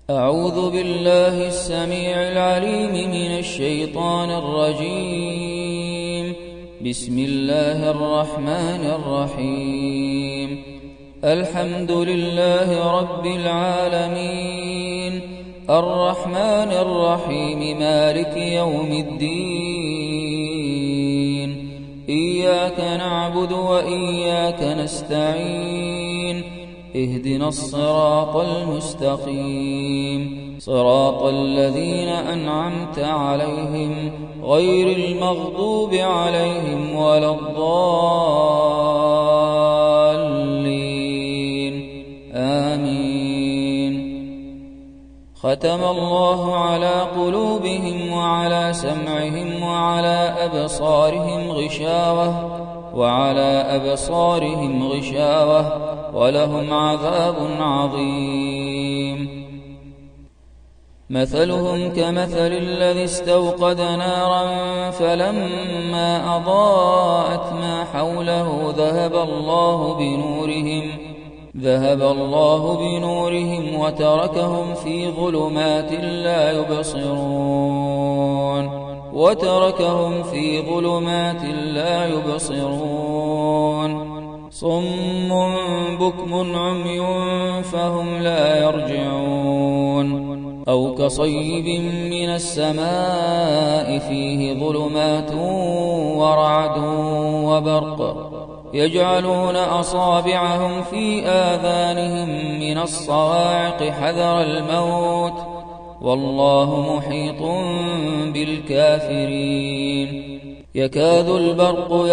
أعوذ بالله السميع العليم من الشيطان الرجيم. بسم الله الرحمن الرحيم. الحمد لله رب العالمين، الرحمن الرحيم، مالك يوم الدين. إياك نعبد وإياك نستعين، اهدنا الصراط المستقيم، صراط الذين أنعمت عليهم غير المغضوب عليهم ولا الضالين. آمين. ختم الله على قلوبهم وعلى سمعهم وعلى أبصارهم غشاوة ولهم عذاب عظيم. مثلهم كمثل الذي استوقد نارا فلما أضاءت ما حوله ذهب الله بنورهم وتركهم في ظلمات لا يبصرون. صم بكم عمي فهم لا يرجعون. أو كصيب من السماء فيه ظلمات ورعد وبرق يجعلون أصابعهم في آذانهم من الصواعق حذر الموت والله محيط بالكافرين. يكاد البرق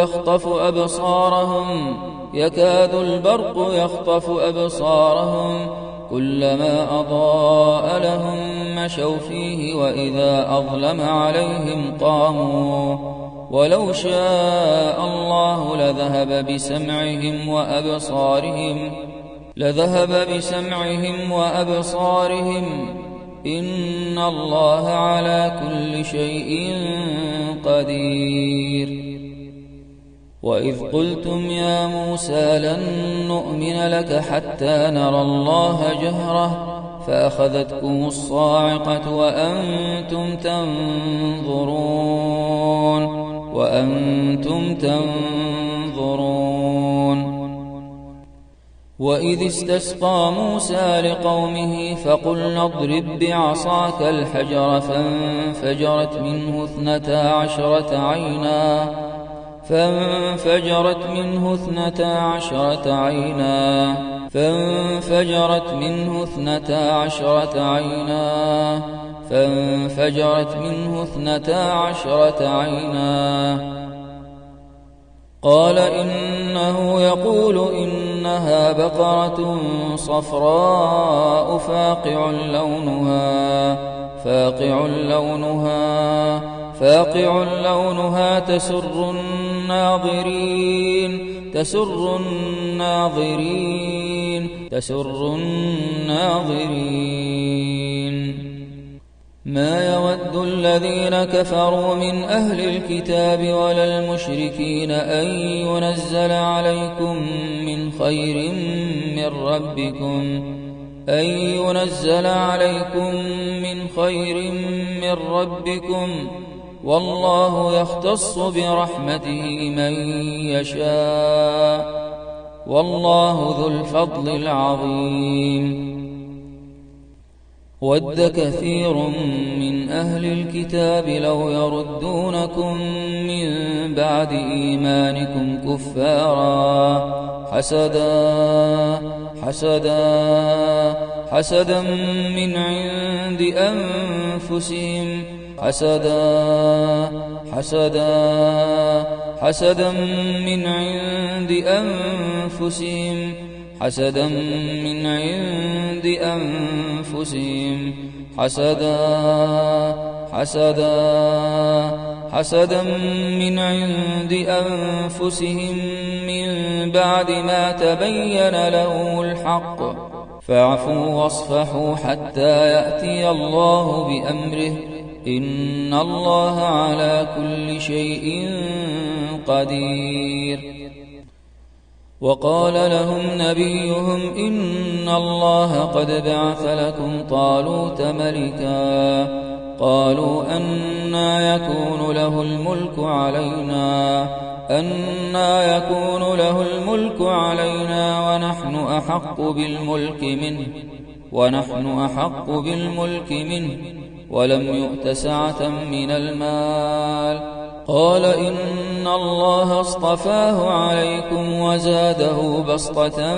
يخطف أبصارهم كلما أضاء لهم مشوا فيه وإذا أظلم عليهم قاموا ولو شاء الله لذهب بسمعهم وأبصارهم إن الله على كل شيء قدير. وإذ قلتم يا موسى لن نؤمن لك حتى نرى الله جهرة فأخذتكم الصاعقة وأنتم تنظرون. وإذ استسقى موسى لقومه فقلنا اضرب بعصاك الحجر فانفجرت منه اثنتا عشرة عينا قال إنه يقول إنها بقرة صفراء فاقع لونها تسر الناظرين. ما يود الذين كفروا من أهل الكتاب ولا المشركين أن ينزل عليكم من خير من ربكم والله يختص برحمته من يشاء والله ذو الفضل العظيم. ود كثير من أهل الكتاب لو يردونكم من بعد إيمانكم كفارا حسدا من عند أنفسهم من بعد ما تبين لهم الحق فاعفوا واصفحوا حتى يأتي الله بأمره إن الله على كل شيء قدير. وقال لهم نبيهم إن الله قد بعث لكم طالوت ملكا قالوا أنى يكون له الملك علينا ونحن أحق بالملك منه ولم يؤت سعة من المال قال إن الله اصطفاه عليكم وزاده بسطة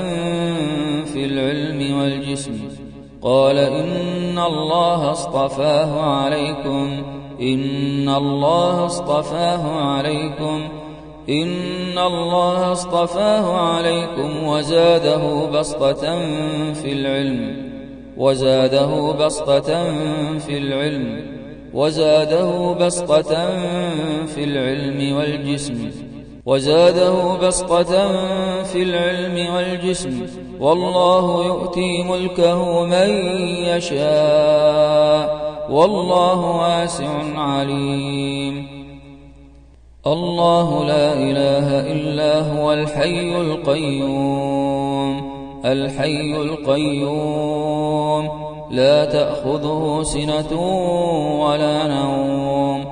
في العلم والجسم والله يؤتي ملكه من يشاء والله واسع عليم الله لا إله إلا هو الحي القيوم لا تأخذه سنة ولا نوم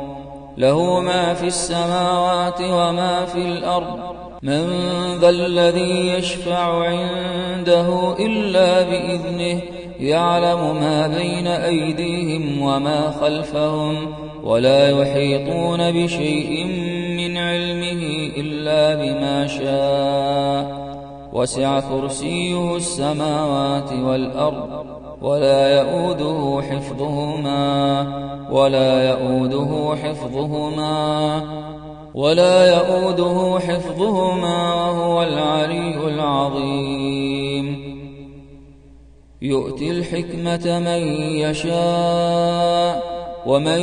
له ما في السماوات وما في الأرض من ذا الذي يشفع عنده إلا بإذنه يعلم ما بين أيديهم وما خلفهم ولا يحيطون بشيء من علمه إلا بما شاء وسع كرسيه السماوات والأرض ولا يؤوده حفظهما وهو العلي العظيم يؤتي الحكمة من يشاء ومن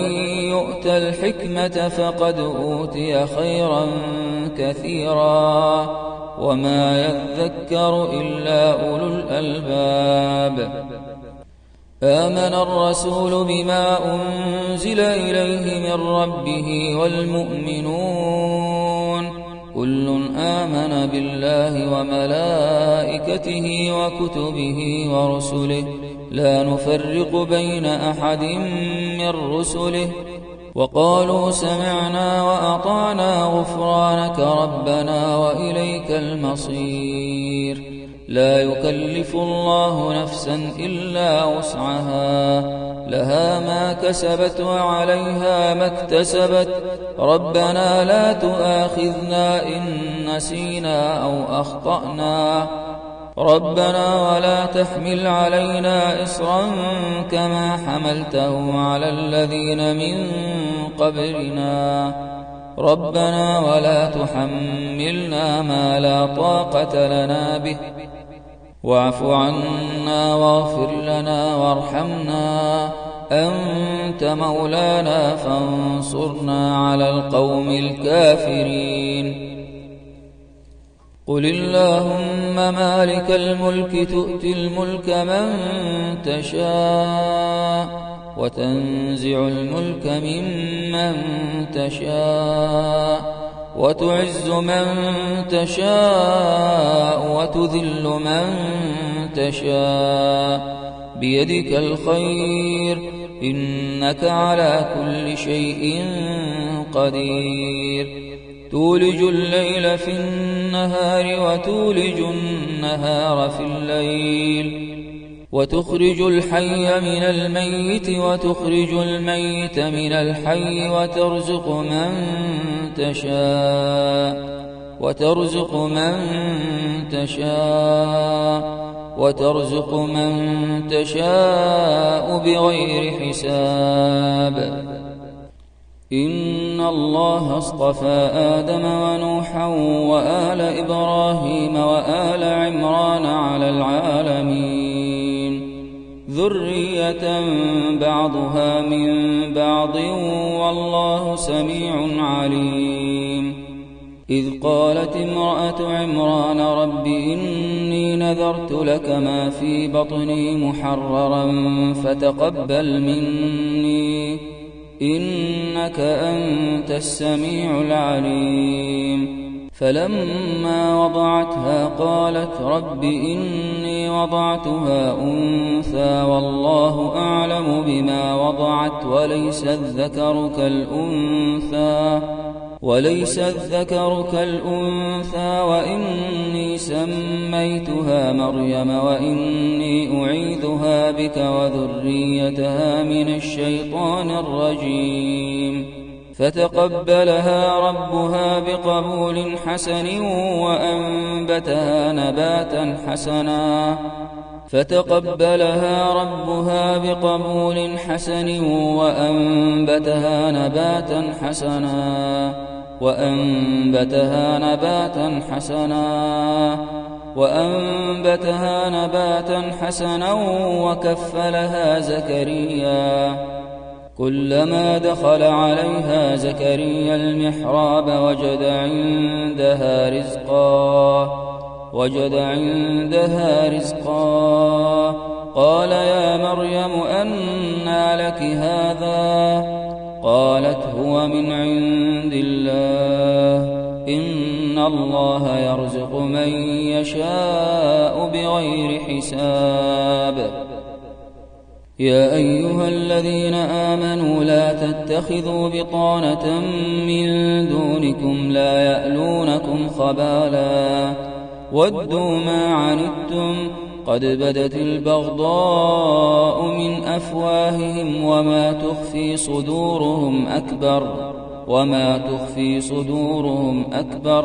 يؤت الحكمة فقد أوتي خيرا كثيرا وما يذكر إلا أولو الألباب آمن الرسول بما أنزل إليه من ربه والمؤمنون كل آمن بالله وملائكته وكتبه ورسله لا نفرق بين أحد من رسله وقالوا سمعنا وأطعنا غفرانك ربنا وإليك المصير لا يكلف الله نفسا إلا وسعها لها ما كسبت وعليها ما اكتسبت ربنا لا تؤاخذنا إن نسينا أو أخطأنا ربنا ولا تحمل علينا إصرا كما حملته على الذين من قبلنا ربنا ولا تحملنا ما لا طاقة لنا به واعف عنا واغفر لنا وارحمنا أنت مولانا فانصرنا على القوم الكافرين قل اللهم مالك الملك تؤتي الملك من تشاء وتنزع الملك ممن تشاء وتعز من تشاء وتذل من تشاء بيدك الخير إنك على كل شيء قدير تولج الليل في النهار وتولج النهار في الليل وتخرج الحي من الميت وتخرج الميت من الحي وترزق من تشاء بغير حساب إن الله اصطفى آدم ونوحا وآل إبراهيم وآل عمران على العالمين ذرية بعضها من بعض والله سميع عليم إذ قالت امرأة عمران رب إني نذرت لك ما في بطني محررا فتقبل مني إنك أنت السميع العليم فلما وضعتها قالت رب إني وضعتها أنثى والله أعلم بما وضعت وليس الذكر كالأنثى وإني سميتها مريم وإني أعيذها بك وذريتها من الشيطان الرجيم فتقبلها ربها بقبول حسن وأنبتها نباتا حسنا وكفلها زكريا كلما دخل عليها زكريا المحراب وجد عندها رزقا قال يا مريم أنى لك هذا قالت هو من عند الله إن الله يرزق من يشاء بغير حساب يا أيها الذين آمنوا لا تتخذوا بطانة من دونكم لا يألونكم خبالا ودوا ما عنتم قد بدت البغضاء من أفواههم وما تخفي صدورهم أكبر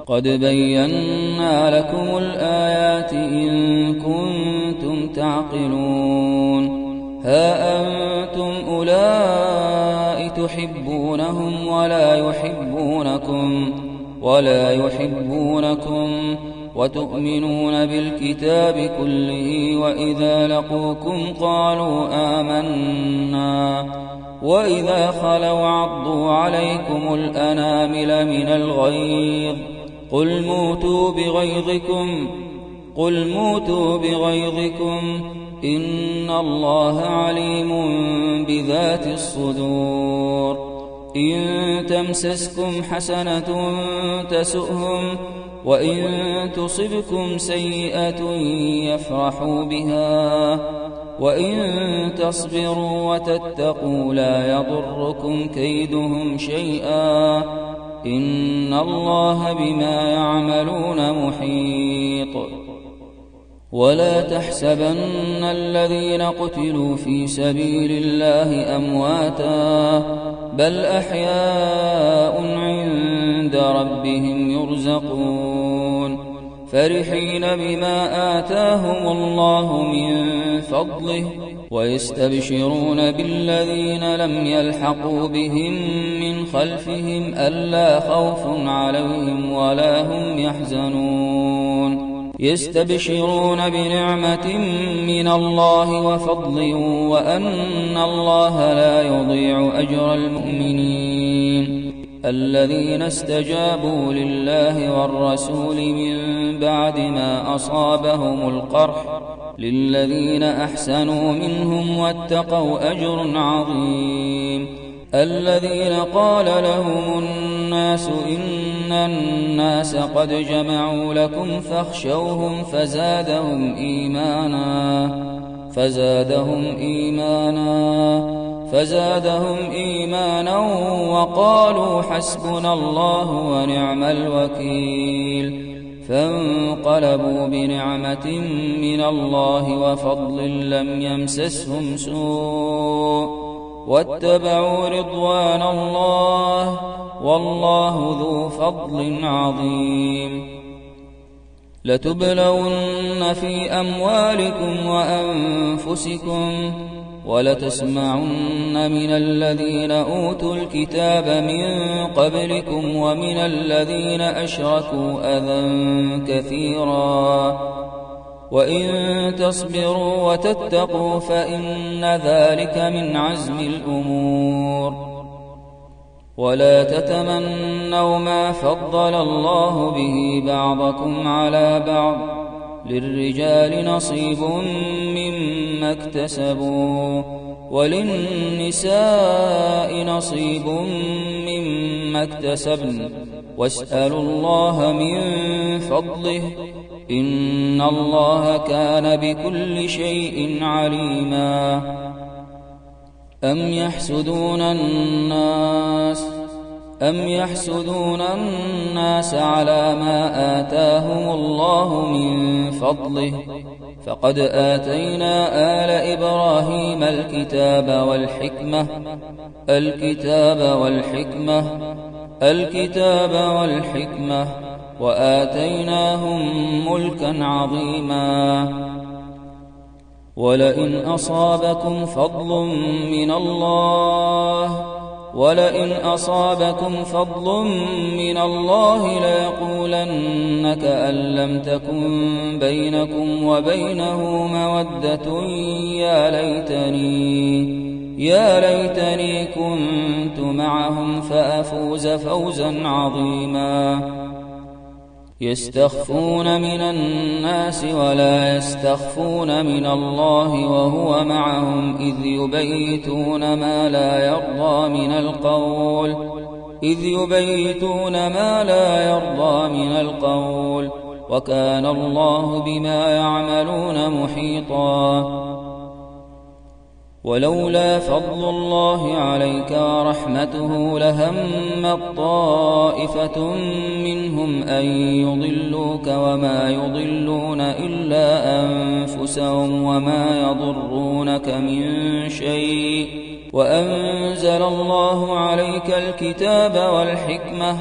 قد بينا لكم الآيات إن كنتم تعقلون ها أنتم أولئك تحبونهم ولا يحبونكم وتؤمنون بالكتاب كله وإذا لقوكم قالوا آمنا وإذا خلوا عضوا عليكم الأنامل من الغيظ قل موتوا بغيظكم إن الله عليم بذات الصدور إن تمسسكم حسنة تسؤهم وإن تصبكم سيئة يفرحوا بها وإن تصبروا وتتقوا لا يضركم كيدهم شيئا إن الله بما يعملون محيط ولا تحسبن الذين قتلوا في سبيل الله أمواتا بل أحياء عند ربهم يرزقون فرحين بما آتاهم الله من فضله ويستبشرون بالذين لم يلحقوا بهم من خلفهم ألا خوف عليهم ولا هم يحزنون يستبشرون بنعمة من الله وفضل وأن الله لا يضيع أجر المؤمنين الذين استجابوا لله والرسول من بعد ما أصابهم القرح للذين أحسنوا منهم واتقوا أجر عظيم الذين قال لهم الناس إن الناس قد جمعوا لكم فاخشوهم فزادهم إيمانا وقالوا حسبنا الله ونعم الوكيل فانقلبوا بنعمة من الله وفضل لم يمسسهم سوء واتبعوا رضوان الله والله ذو فضل عظيم لتبلون في أموالكم وأنفسكم ولتسمعن من الذين أوتوا الكتاب من قبلكم ومن الذين أشركوا أذى كثيرا وإن تصبروا وتتقوا فإن ذلك من عزم الأمور ولا تتمنوا ما فضل الله به بعضكم على بعض للرجال نصيب مما اكتسبوا وللنساء نصيب مما اكتسبن واسألوا الله من فضله إن الله كان بكل شيء عليما أم يحسدون الناس على ما آتاهم الله من فضله فقد آتينا آل إبراهيم الكتاب والحكمة وآتيناهم ملكا عظيما ولئن أصابكم فضل من الله ليقولن كأن لم تكن بينكم وبينه مودة يا ليتني كنت معهم فأفوز فوزا عظيما يستخفون من الناس ولا يستخفون من الله وهو معهم إذ يبيتون ما لا يرضى من القول وكان الله بما يعملون محيطا ولولا فضل الله عليك ورحمته لهمت طائفة منهم أن يضلوك وما يضلون إلا أنفسهم وما يضرونك من شيء وأنزل الله عليك الكتاب والحكمة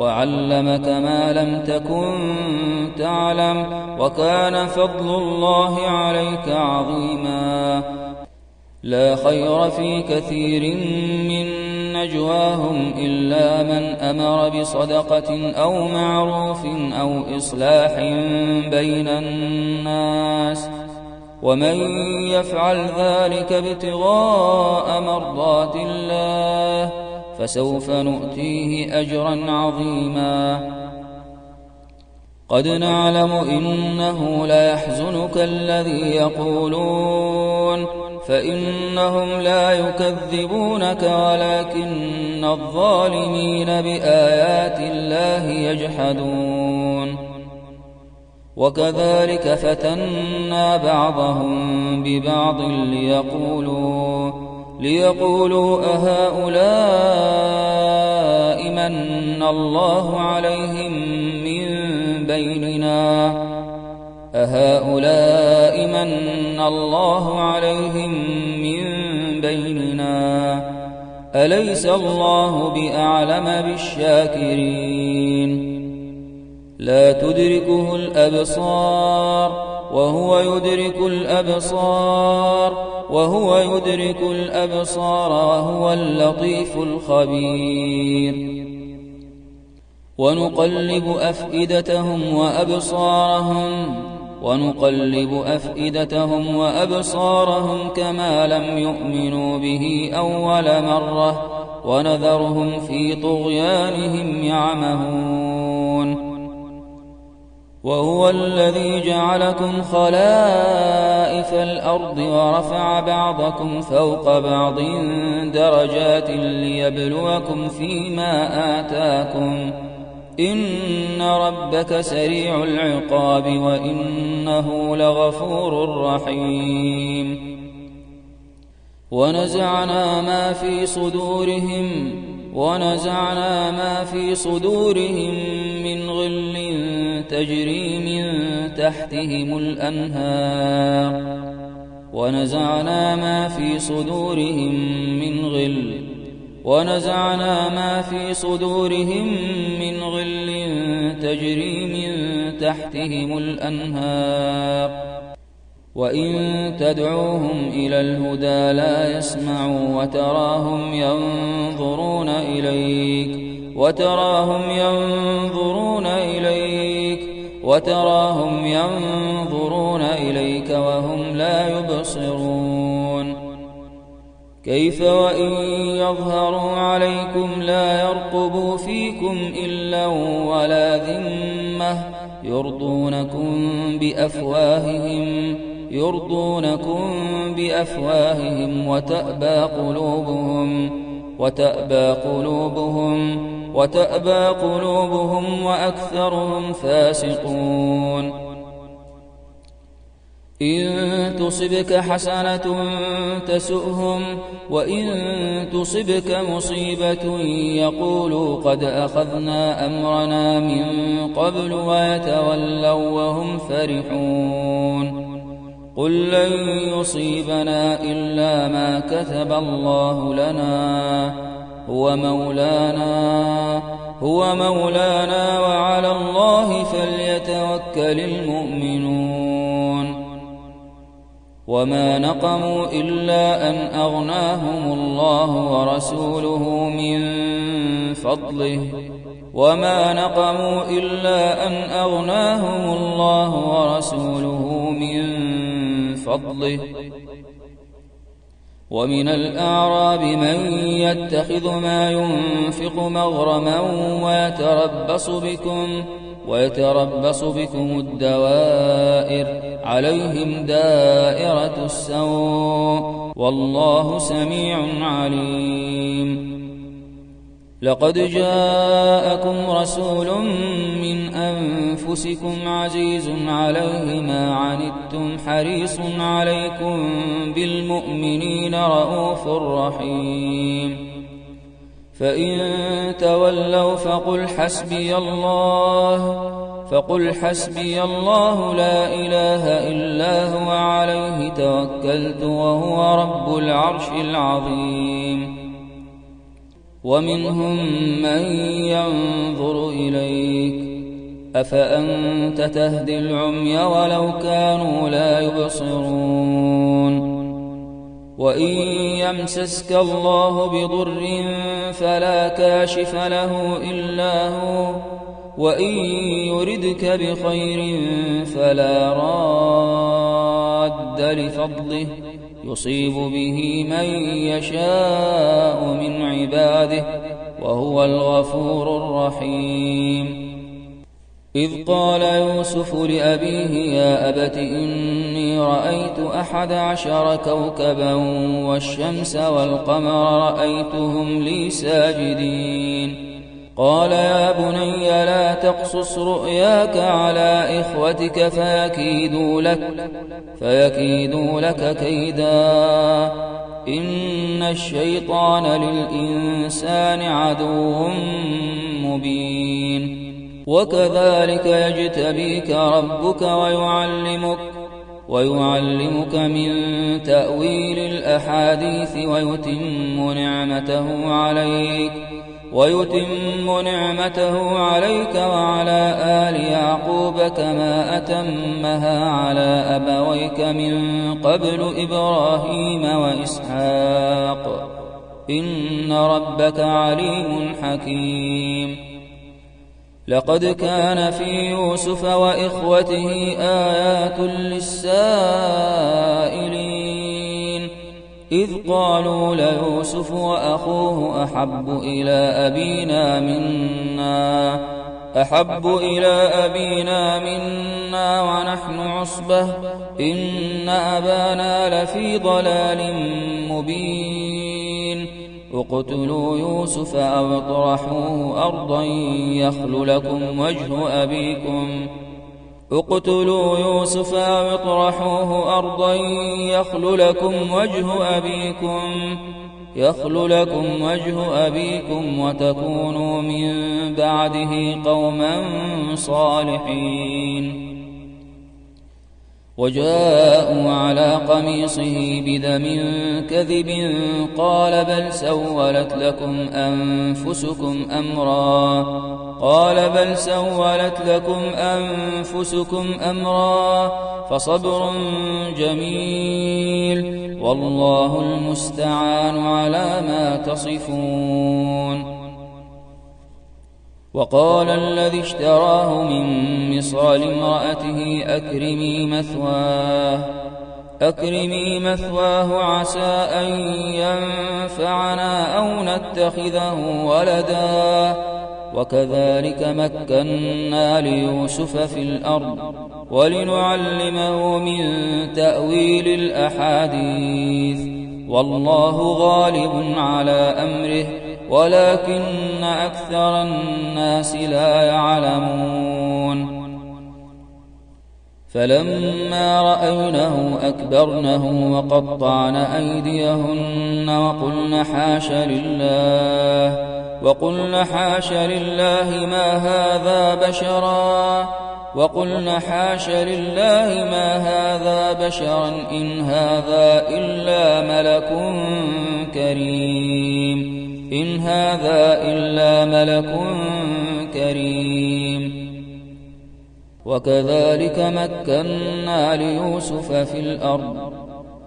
وعلمك ما لم تكن تعلم وكان فضل الله عليك عظيما لا خير في كثير من نجواهم إلا من أمر بصدقة أو معروف أو إصلاح بين الناس ومن يفعل ذلك ابتغاء مرضات الله فسوف نؤتيه أجرا عظيما قد نعلم إنه ليحزنك الذي يقولون فإنهم لا يكذبونك ولكن الظالمين بآيات الله يجحدون وكذلك فتنا بعضهم ببعض ليقولوا أهؤلاء من الله عليهم من بيننا أليس الله بأعلم بالشاكرين لا تدركه الأبصار وهو يدرك الأبصار وهو اللطيف الخبير ونقلب أفئدتهم وأبصارهم كما لم يؤمنوا به أول مرة ونذرهم في طغيانهم يعمهون وهو الذي جعلكم خلائف الأرض ورفع بعضكم فوق بعض درجات ليبلوكم فيما آتاكم إن ربك سريع العقاب وإنه لغفور رحيم ونزعنا ما في صدورهم من غل تجري من تحتهم الأنهار ونزعنا ما في صدورهم من غل تجري من تحتهم الأنهار وإن تدعوهم إلى الهدى لا يسمعوا وتراهم ينظرون إليك وهم لا يبصرون كيف وإن يظهروا عليكم لا يرقبوا فيكم إلا ولا ذمة يرضونكم يرضونكم بأفواههم وتأبى قلوبهم وأكثرهم فاسقون. إن تصبك حسنة تسؤهم وإن تصبك مصيبة يقولوا قد أخذنا أمرنا من قبل ويتولوا وهم فرحون. قل لن يصيبنا إلا ما كتب الله لنا هو مولانا وعلى الله فليتوكل المؤمنون. وما نقموا إلا أن أغناهم الله ورسوله من فضله. ومن الأعراب من يتخذ ما ينفق مغرما ويتربص بكم الدوائر عليهم دائرة السوء والله سميع عليم. لقد جاءكم رسول من أنفسكم عزيز عليه ما عنتم حريص عليكم بالمؤمنين رءوف رحيم. فإن تولوا فقل حسبي الله لا إله إلا هو عليه توكلت وهو رب العرش العظيم. ومنهم من ينظر إليك أفأنت تهدي العمي ولو كانوا لا يبصرون. وإن يمسسك الله بضر فلا كاشف له إلا هو وإن يردك بخير فلا راد لفضله يصيب به من يشاء من عباده وهو الغفور الرحيم. إذ قال يوسف لأبيه يا أبت إني رأيت 11 كوكبا والشمس والقمر رأيتهم لي ساجدين. قال يا بني لا تقصص رؤياك على إخوتك فيكيدوا لك كيدا إن الشيطان للإنسان عدو مبين. وكذلك يجتبيك ربك ويعلمك من تأويل الأحاديث ويتم نعمته عليك وعلى آل يعقوب كما أتمها على أبويك من قبل إبراهيم وإسحاق إن ربك عليم حكيم. لقد كان في يوسف وإخوته آيات للسائلين إذ قالوا ليوسف وأخوه أحب إلى أبينا منا ونحن عصبة إن أبانا لفي ضلال مبين. اقتلوا يوسف أو اطرحوه أرضا يخل لكم وجه أبيكم وتكونوا من بعده قوما صالحين. وجاءوا على قميصه بدم كذب قال بل سولت لكم أنفسكم أمرا فصبر جميل والله المستعان على ما تصفون. وقال الذي اشتراه من مصر لامرأته أكرمي مثواه عسى أن ينفعنا أو نتخذه ولدا وكذلك مكنا ليوسف في الأرض ولنعلمه من تأويل الأحاديث والله غالب على أمره ولكن أكثر الناس لا يعلمون فلما رأينه أكبرنه وقطعن أيديهن وقلن حاش لله ما هذا بشرا إن هذا إلا ملك كريم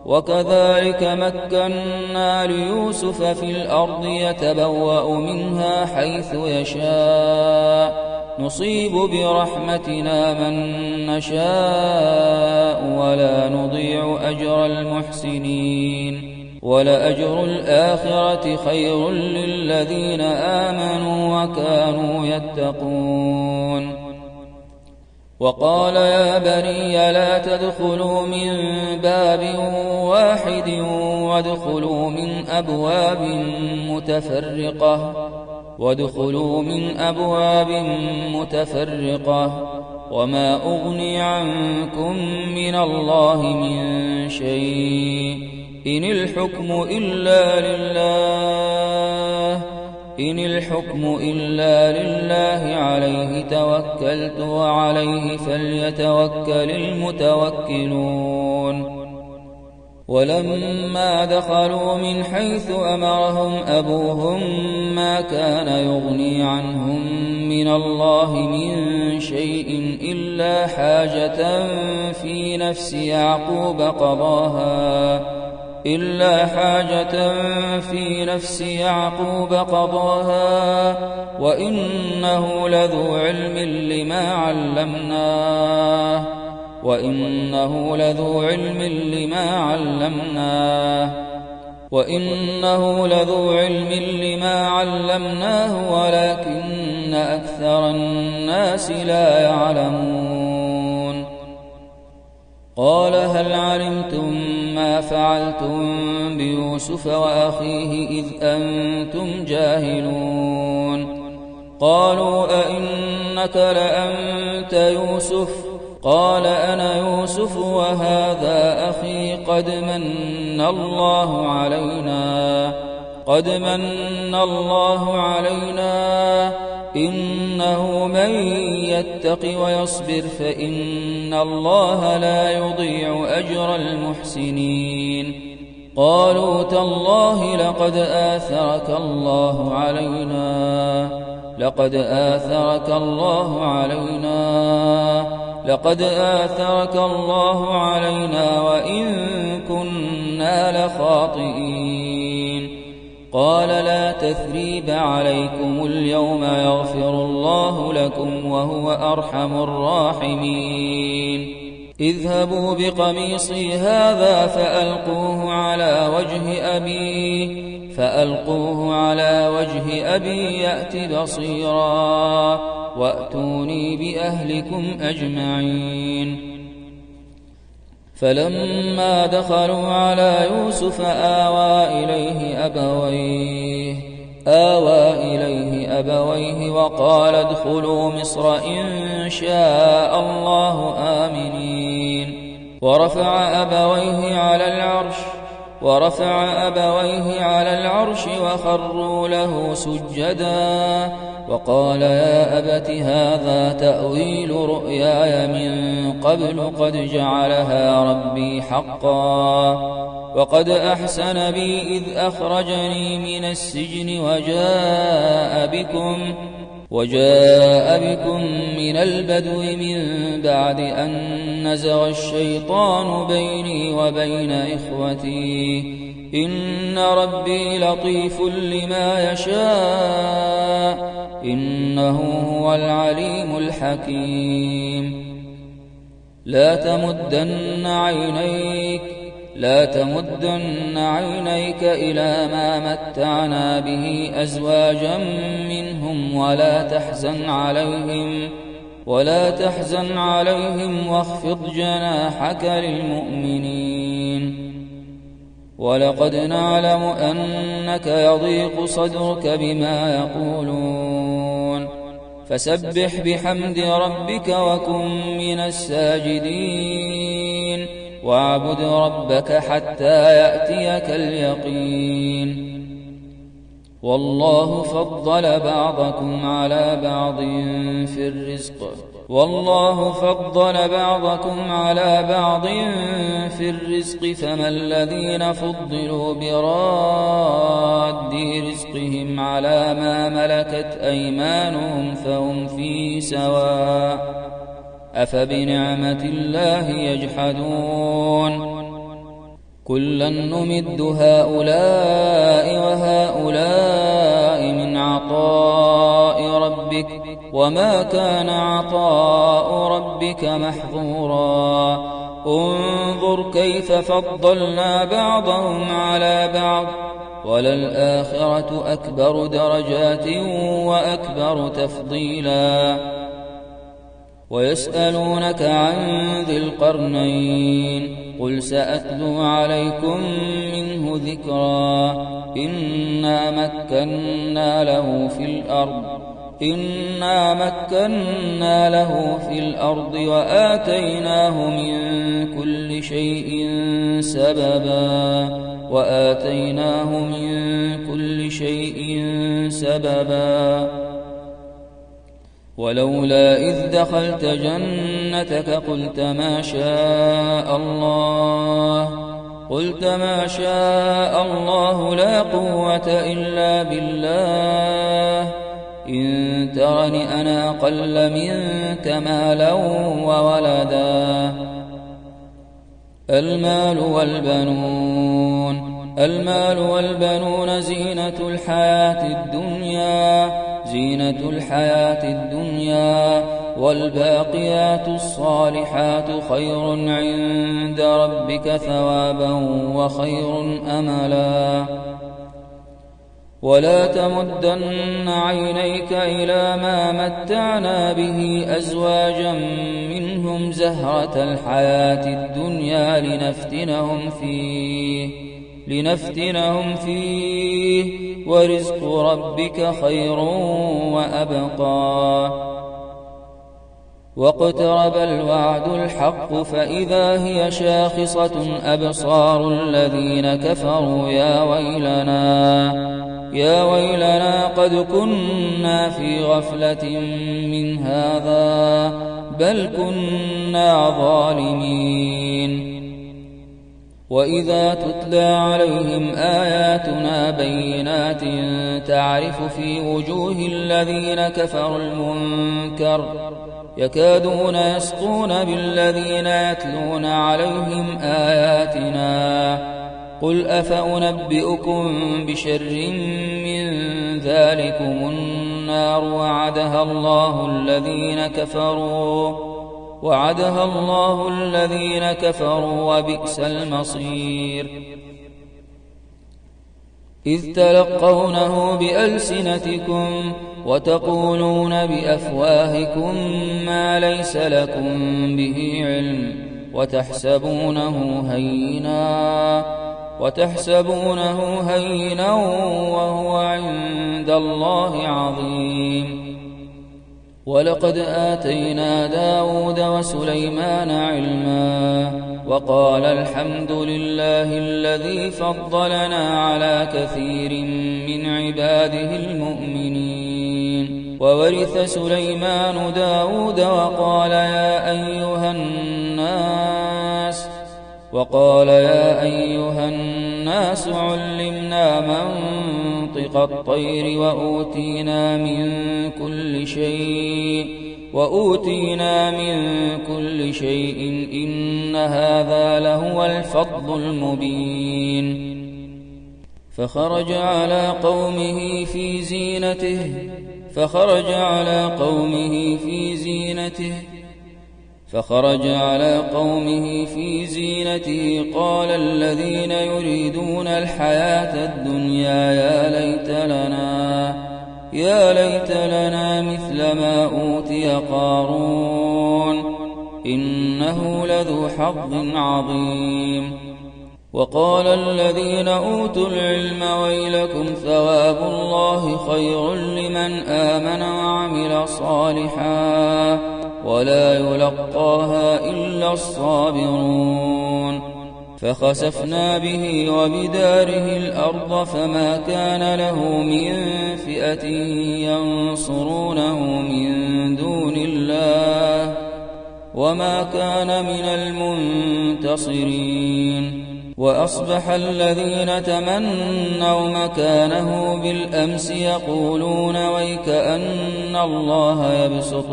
وكذلك مكنا ليوسف في الأرض يتبوأ منها حيث يشاء نصيب برحمتنا من نشاء ولا نضيع أجر المحسنين ولأجر الآخرة خير للذين آمنوا وكانوا يتقون وقال يا بني لا تدخلوا من باب واحد وادخلوا من أبواب متفرقة وما أغني عنكم من الله من شيء إن الحكم إلا لله عليه توكلت وعليه فليتوكل المتوكلون ولما دخلوا من حيث أمرهم أبوهم ما كان يغني عنهم من الله من شيء إلا حاجة في نفس يعقوب قضاها وإنه لذو علم لما علمناه ولكن أكثر الناس لا يعلمون قال هل علمتم ما فعلتم بيوسف وأخيه إذ أنتم جاهلون قالوا أئنك لأنت يوسف قال أنا يوسف وهذا أخي قد من الله علينا إنه من يتق ويصبر فإن الله لا يضيع أجر المحسنين قالوا تالله لقد آثرك الله علينا وإن كنا لخاطئين قال لا تثريب عليكم اليوم يغفر الله لكم وهو أرحم الراحمين اذهبوا بقميصي هذا فألقوه على وجه أبي يأت بصيرا وأتوني بأهلكم أجمعين فلما دخلوا على يوسف آوى إليه أبويه وقال ادخلوا مصر إن شاء الله آمنين ورفع أبويه على العرش وخروا له سجدا وقال يا أبت هذا تأويل رؤياي من قبل قد جعلها ربي حقا وقد أحسن بي إذ أخرجني من السجن وجاء بكم من البدو من بعد أن نزغ الشيطان بيني وبين إخوتي إن ربي لطيف لما يشاء إنه هو العليم الحكيم لا تمدن عينيك لا تمدن عينيك إلى ما متعنا به أزواجا منهم ولا تحزن عليهم واخفض جناحك للمؤمنين. ولقد نعلم أنك يضيق صدرك بما يقولون فسبح بحمد ربك وكن من الساجدين واعبد ربك حتى يأتيك اليقين. والله فضل بعضكم على بعض في الرزق فما الذين فضلوا براد رزقهم على ما ملكت أيمانهم فهم فيه سواء أفبنعمة الله يجحدون. كلا نمد هؤلاء وهؤلاء من عطاء ربك وما كان عطاء ربك محظورا. انظر كيف فضلنا بعضهم على بعض وللآخرة أكبر درجات وأكبر تفضيلا. ويسألونك عن ذي القرنين قل سأتلو عليكم منه ذكرا. إنا مكنا له في الأرض وآتيناه من كل شيء سببا. ولولا إذ دخلت جنتك قلت ما شاء الله لا قوة إلا بالله. إن ترني أنا أقل منك مالا وولدا. المال والبنون زينة الحياة الدنيا والباقيات الصالحات خير عند ربك ثوابا وخير أملا. ولا تمدن عينيك إلى ما متعنا به أزواجا منهم زهرة الحياة الدنيا لنفتنهم فيه ورزق ربك خير وأبقى. واقترب الوعد الحق فإذا هي شاخصة أبصار الذين كفروا يا ويلنا قد كنا في غفلة من هذا بل كنا ظالمين. وإذا تتلى عليهم آياتنا بينات تعرف في وجوه الذين كفروا المنكر يكادون يسطون بالذين يتلون عليهم آياتنا. قل أفأنبئكم بشر من ذلكم النار وعدها الله الذين كفروا وبئس المصير. إذ تلقونه بألسنتكم وتقولون بأفواهكم ما ليس لكم به علم وتحسبونه هينا وهو عند الله عظيم. ولقد آتينا داود وسليمان علما وقال الحمد لله الذي فضلنا على كثير من عباده المؤمنين. وورث سليمان داود وقال يا أيها الناس علمنا منطق الطير وأوتينا من كل شيء إن هذا لهو الفضل المبين. فخرج على قومه في زينته فخرج على قومه في زينته قال الذين يريدون الحياة الدنيا يا ليت لنا مثل ما أوتي قارون إنه لذو حظ عظيم. وقال الذين أوتوا العلم ويلكم ثواب الله خير لمن آمن وعمل صالحا ولا يلقاها إلا الصابرون. فخسفنا به وبداره الأرض فما كان له من فئة ينصرونه من دون الله وما كان من المنتصرين. وأصبح الذين تمنوا مكانه بالأمس يقولون ويكأن الله يبسط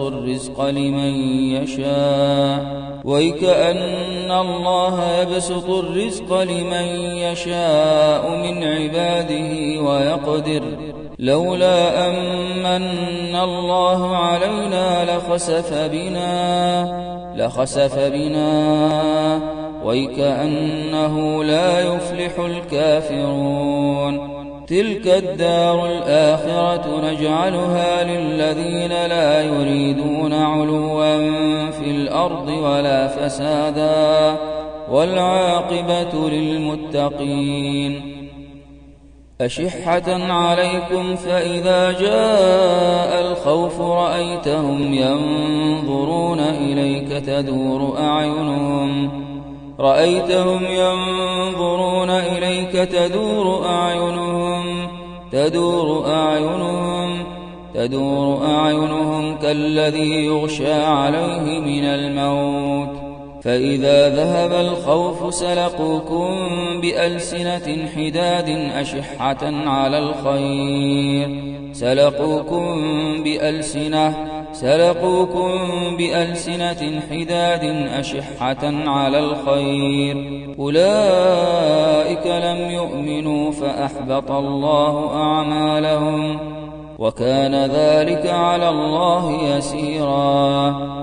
الرزق لمن يشاء من عباده ويقدر لولا أمن الله علينا لخسف بنا ويكأنه لا يفلح الكافرون. تلك الدار الآخرة نجعلها للذين لا يريدون علوا في الأرض ولا فسادا والعاقبة للمتقين. أشحة عليكم فإذا جاء الخوف رأيتهم ينظرون إليك تدور أعينهم كالذي يغشى عليه من الموت. فإذا ذهب الخوف سلقوكم بألسنة حداد أشحة على الخير أولئك لم يؤمنوا فأحبط الله أعمالهم وكان ذلك على الله يسيرا.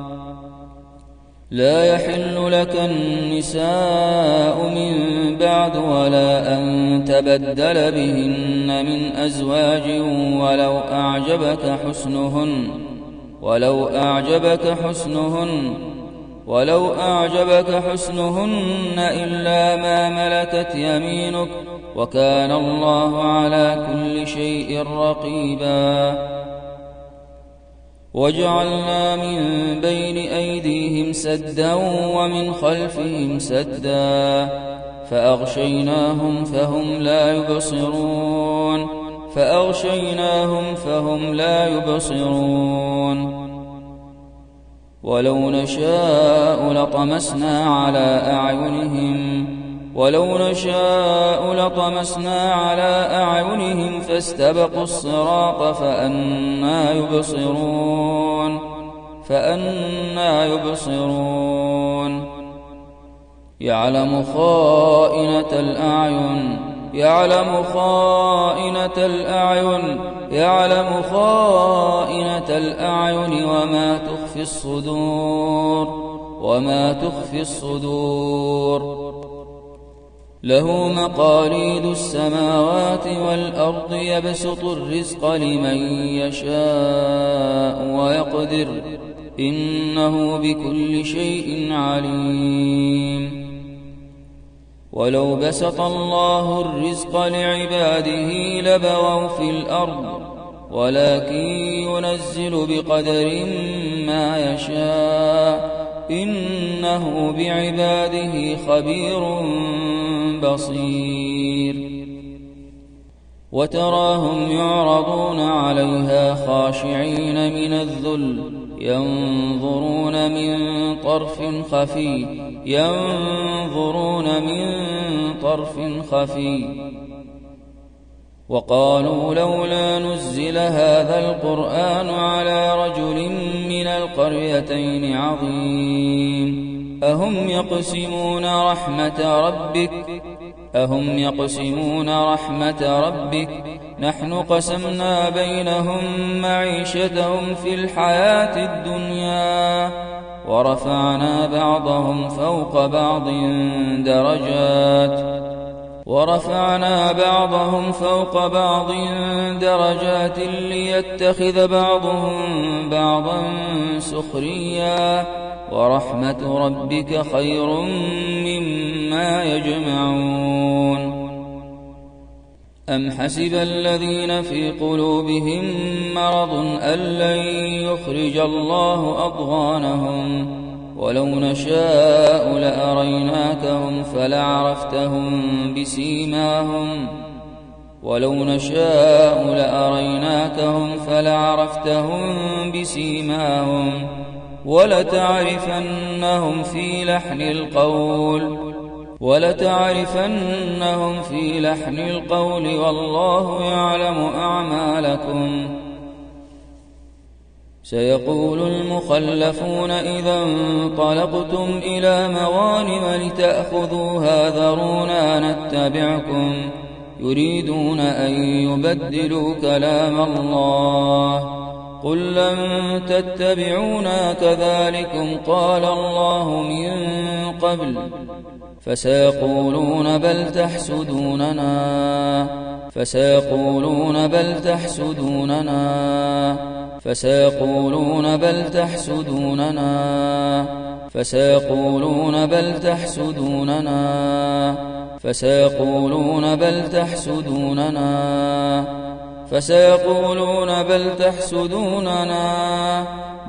لا يحل لك النساء من بعد ولا أن تبدل بهن من أزواج ولو أعجبك حسنهن إلا ما ملكت يمينك وكان الله على كل شيء رقيبا. وجعلنا من بين أيديهم سدا ومن خلفهم سدا فأغشيناهم فهم لا يبصرون. ولو نشاء لطمسنا على أعينهم فاستبقوا الصراط فأنى يبصرون. يعلم خائنة الأعين وما تخفي الصدور. له مقاليد السماوات والأرض يبسط الرزق لمن يشاء ويقدر إنه بكل شيء عليم. ولو بسط الله الرزق لعباده لبغوا في الأرض ولكن ينزل بقدر ما يشاء إنه بعباده خبير بصير. وتراهم يعرضون عليها خاشعين من الذل ينظرون من طرف خفي وقالوا لولا نزل هذا القرآن على رجل من القريتين عظيم. أهم يقسمون رحمة ربك نحن قسمنا بينهم معيشتهم في الحياة الدنيا ورفعنا بعضهم فوق بعض درجات ليتخذ بعضهم بعضا سخريا ورحمة ربك خير مما يجمعون أم حسب الذين في قلوبهم مرض أن لن يخرج الله أضغانهم ولو نشاء لأريناكهم فلعرفتهم بسيماهم ولتعرفنهم في لحن القول والله يعلم أعمالكم سيقول المخلفون إذا انطلقتم إلى مغانم لتأخذوها ذرونا نتبعكم يريدون أن يبدلوا كلام الله قل لن تتبعونا كذلكم قال الله من قبل فسيقولون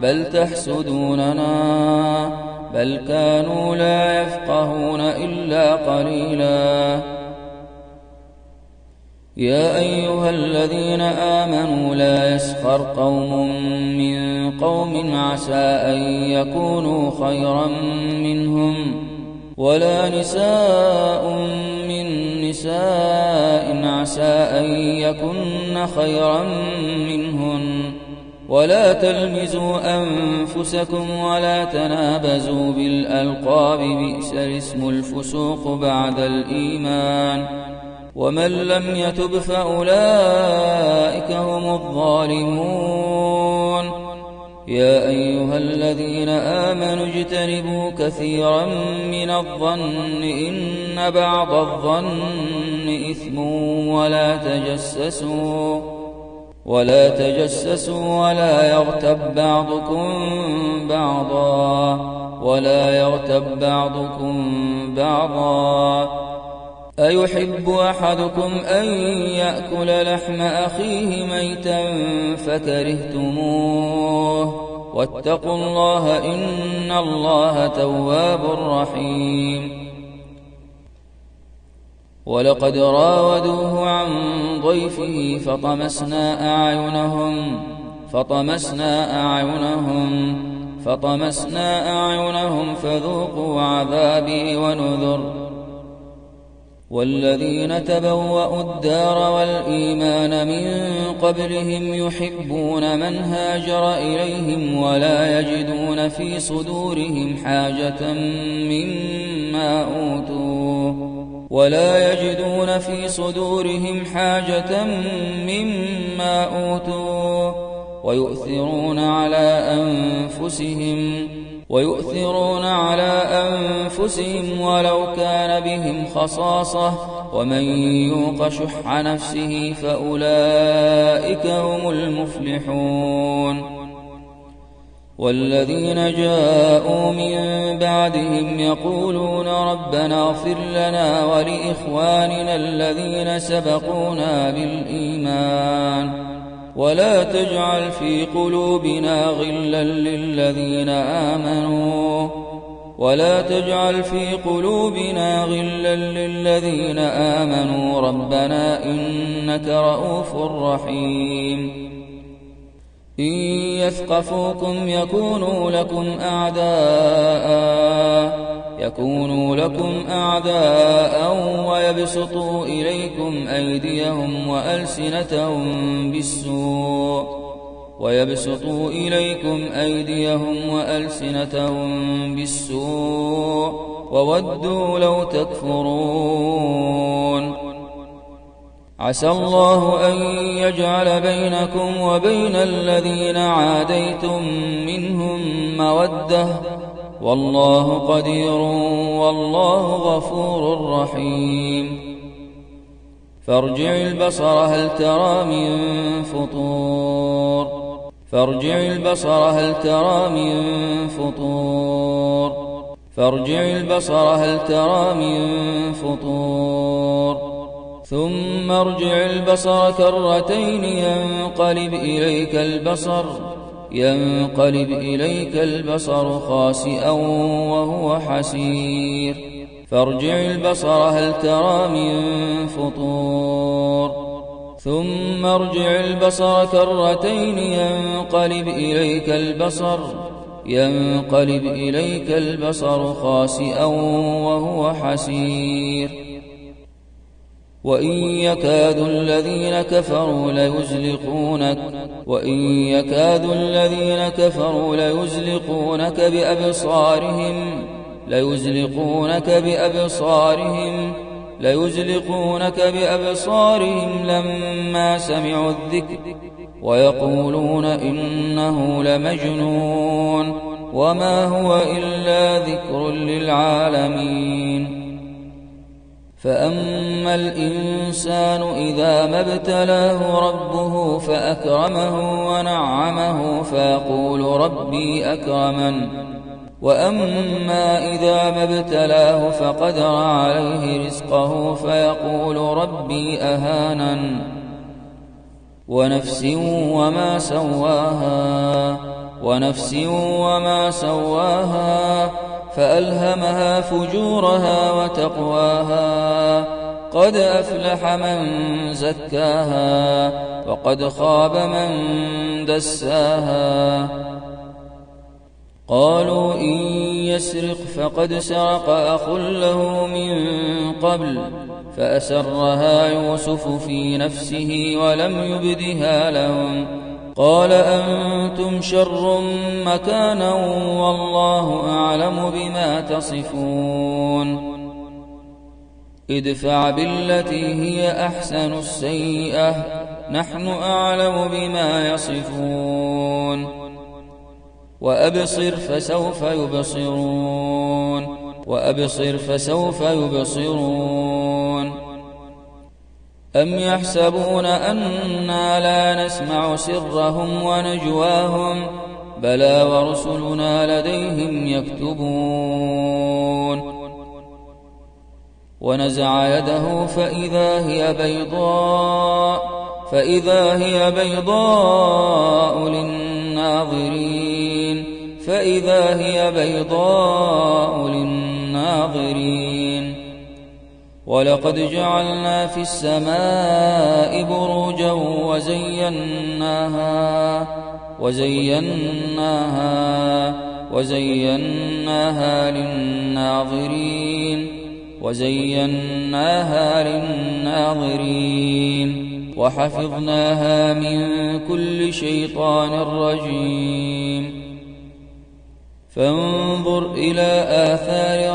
بل تحسدوننا بل كانوا لا يفقهون إلا قليلا يا أيها الذين آمنوا لا يسخر قوم من قوم عسى أن يكونوا خيرا منهم ولا نساء من نساء عسى أن يكن خيرا منهن ولا تلمزوا أنفسكم ولا تنابزوا بالألقاب بئس الاسم الفسوق بعد الإيمان ومن لم يتب فأولئك هم الظالمون يا أيها الذين آمنوا اجتنبوا كثيرا من الظن إن بعض الظن إثم ولا تجسسوا ولا يغتب بعضكم بعضا أيحب أحدكم أن يأكل لحم أخيه ميتا فكرهتموه واتقوا الله إن الله تواب رحيم ولقد راودوه عن ضيفه فطمسنا أعينهم فذوقوا عذابي ونذر والذين تبوأوا الدار والإيمان من قبلهم يحبون من هاجر إليهم ولا يجدون في صدورهم حاجة مما أوتوا ويؤثرون على أنفسهم ولو كان بهم خصاصة ومن يوق شح نفسه فأولئك هم المفلحون والذين جاءوا من بعدهم يقولون ربنا اغفر لنا ولإخواننا الذين سبقونا بالإيمان ولا تجعل في قلوبنا غلا للذين آمنوا ربنا إنك رؤوف رحيم إن يثقفوكم يكونوا لكم أعداء ويبسطوا إليكم أيديهم وألسنتهم بالسوء وودوا لو تكفرون عسى الله أن يجعل بينكم وبين الذين عاديتم منهم مودة والله قدير والله غفور رحيم فارجع البصر هل ترى من فطور فارجع البصر هل ترى من فطور فارجع البصر هل ترى من فطور ثم ارجع البصر كرتين ينقلب إليك البصر خاسئا وهو حسير فارجع البصر هل ترى من فطور ثم ارجع البصر كرتين ينقلب إليك البصر خاسئا وهو حسير وإن يكاد الذين كفروا ليزلقونك بأبصارهم لما سمعوا الذكر ويقولون إنه لمجنون وما هو إلا ذكر للعالمين فأما الإنسان إذا ما ابتلاه ربه فأكرمه ونعمه فيقول ربي أكرمن وأما إذا ما ابتلاه فقدر عليه رزقه فيقول ربي أهانن ونفس وما سواها فألهمها فجورها وتقواها قد أفلح من زكاها وقد خاب من دساها قالوا إن يسرق فقد سرق أخ له من قبل فأسرها يوسف في نفسه ولم يبدها لهم قال أنتم شر مكانا والله أعلم بما تصفون ادفع بالتي هي أحسن السيئة نحن أعلم بما يصفون وأبصر فسوف يبصرون أم يحسبون أنا لا نسمع سرهم ونجواهم بلى ورسلنا لديهم يكتبون ونزع يده فإذا هي بيضاء للناظرين ولقد جعلنا في السماء بروجا وزيناها للناظرين وحفظناها من كل شيطان رجيم فانظر إلى آثار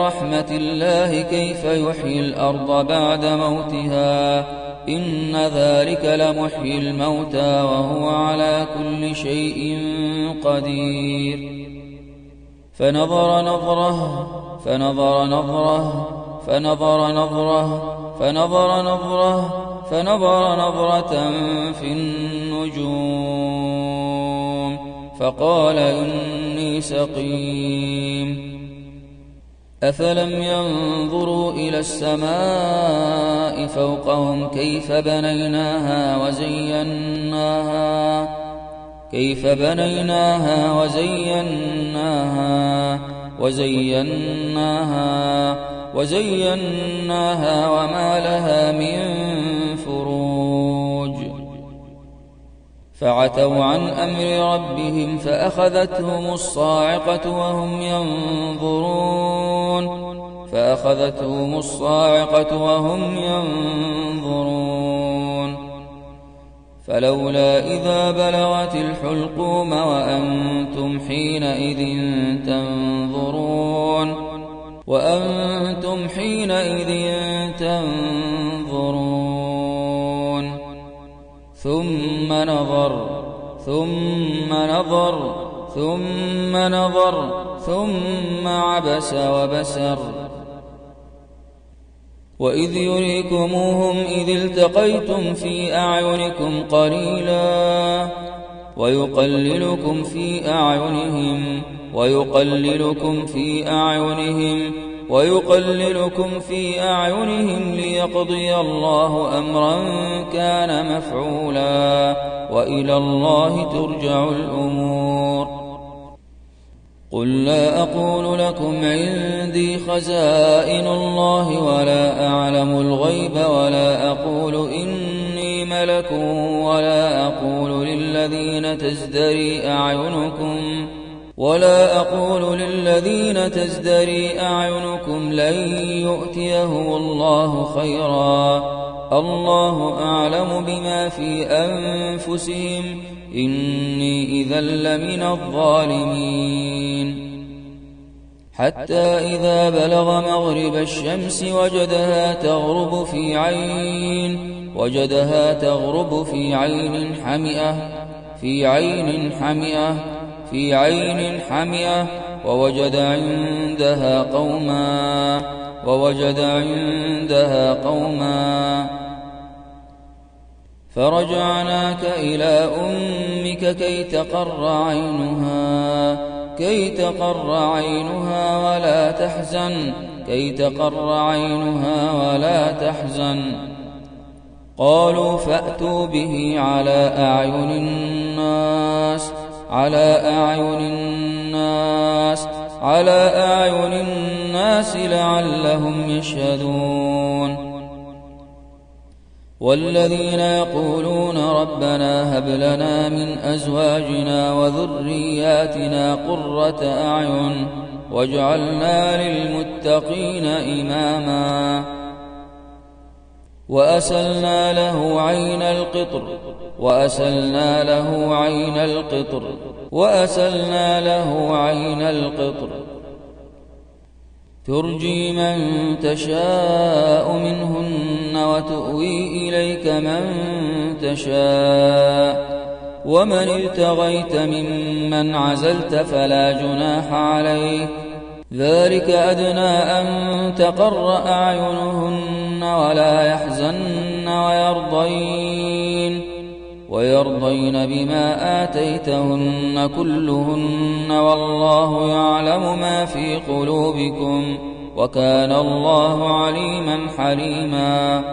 رحمة الله كيف يحيي الأرض بعد موتها إن ذلك لمحيي الموتى وهو على كل شيء قدير فنظر نظرة في النجوم فقال إني سقيم أفلم ينظروا إلى السماء فوقهم كيف بنيناها وزيناها وما لها من فروج فعتوا عن أمر ربهم فأخذتهم الصاعقة وهم ينظرون فلولا إذا بلغت الحلقوم وأنتم حينئذ تنظرون وأنتم حينئذ تنظرون ثم نظر ثم نظر ثم عبس وبسر وإذ يريكموهم إذ التقيتم في أعينكم قليلا ويقللكم في أعينهم ليقضي الله أمرا كان مفعولا وإلى الله ترجع الأمور. قل لا أقول لكم عندي خزائن الله ولا أعلم الغيب ولا أقول إني ملك ولا أقول للذين تزدري أعينكم لن يؤتيهم الله خيرا الله أعلم بما في أنفسهم إني إذا لمن الظالمين. حتى إذا بلغ مغرب الشمس وجدها تغرب في عين حمئة ووجد عندها قوما فرجعناك إلى أمك كي تقر عينها ولا تحزن قالوا فأتوا به على أعين الناس لعلهم يشهدون. والذين يقولون ربنا هب لنا من أزواجنا وذرياتنا قرة أعين واجعلنا للمتقين إماما وأسلنا له عين القطر ترجي من تشاء منهن وتؤوي إليك من تشاء ومن ابتغيت ممن عزلت فلا جناح عليك ذلك أدنى أن تقر أعينهن ولا يحزن ويرضين بما آتيتهن كلهن والله يعلم ما في قلوبكم وكان الله عليما حليما.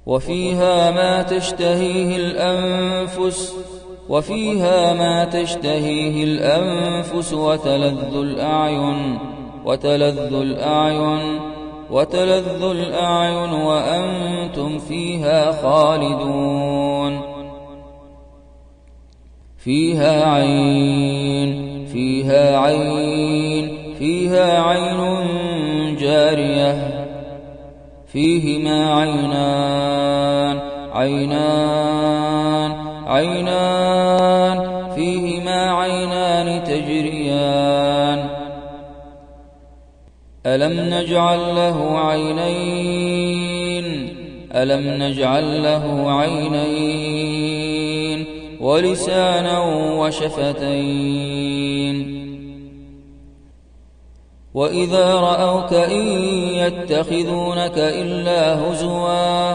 وفيها ما تشتهيه الأنفس وتلذ الأعين وأنتم فيها خالدون. فيها عين جارية فيهما عينان تجريان ألم نجعل له عينين ولسانا وشفتين وإذا رأوك إن يتخذونك إلا هزوا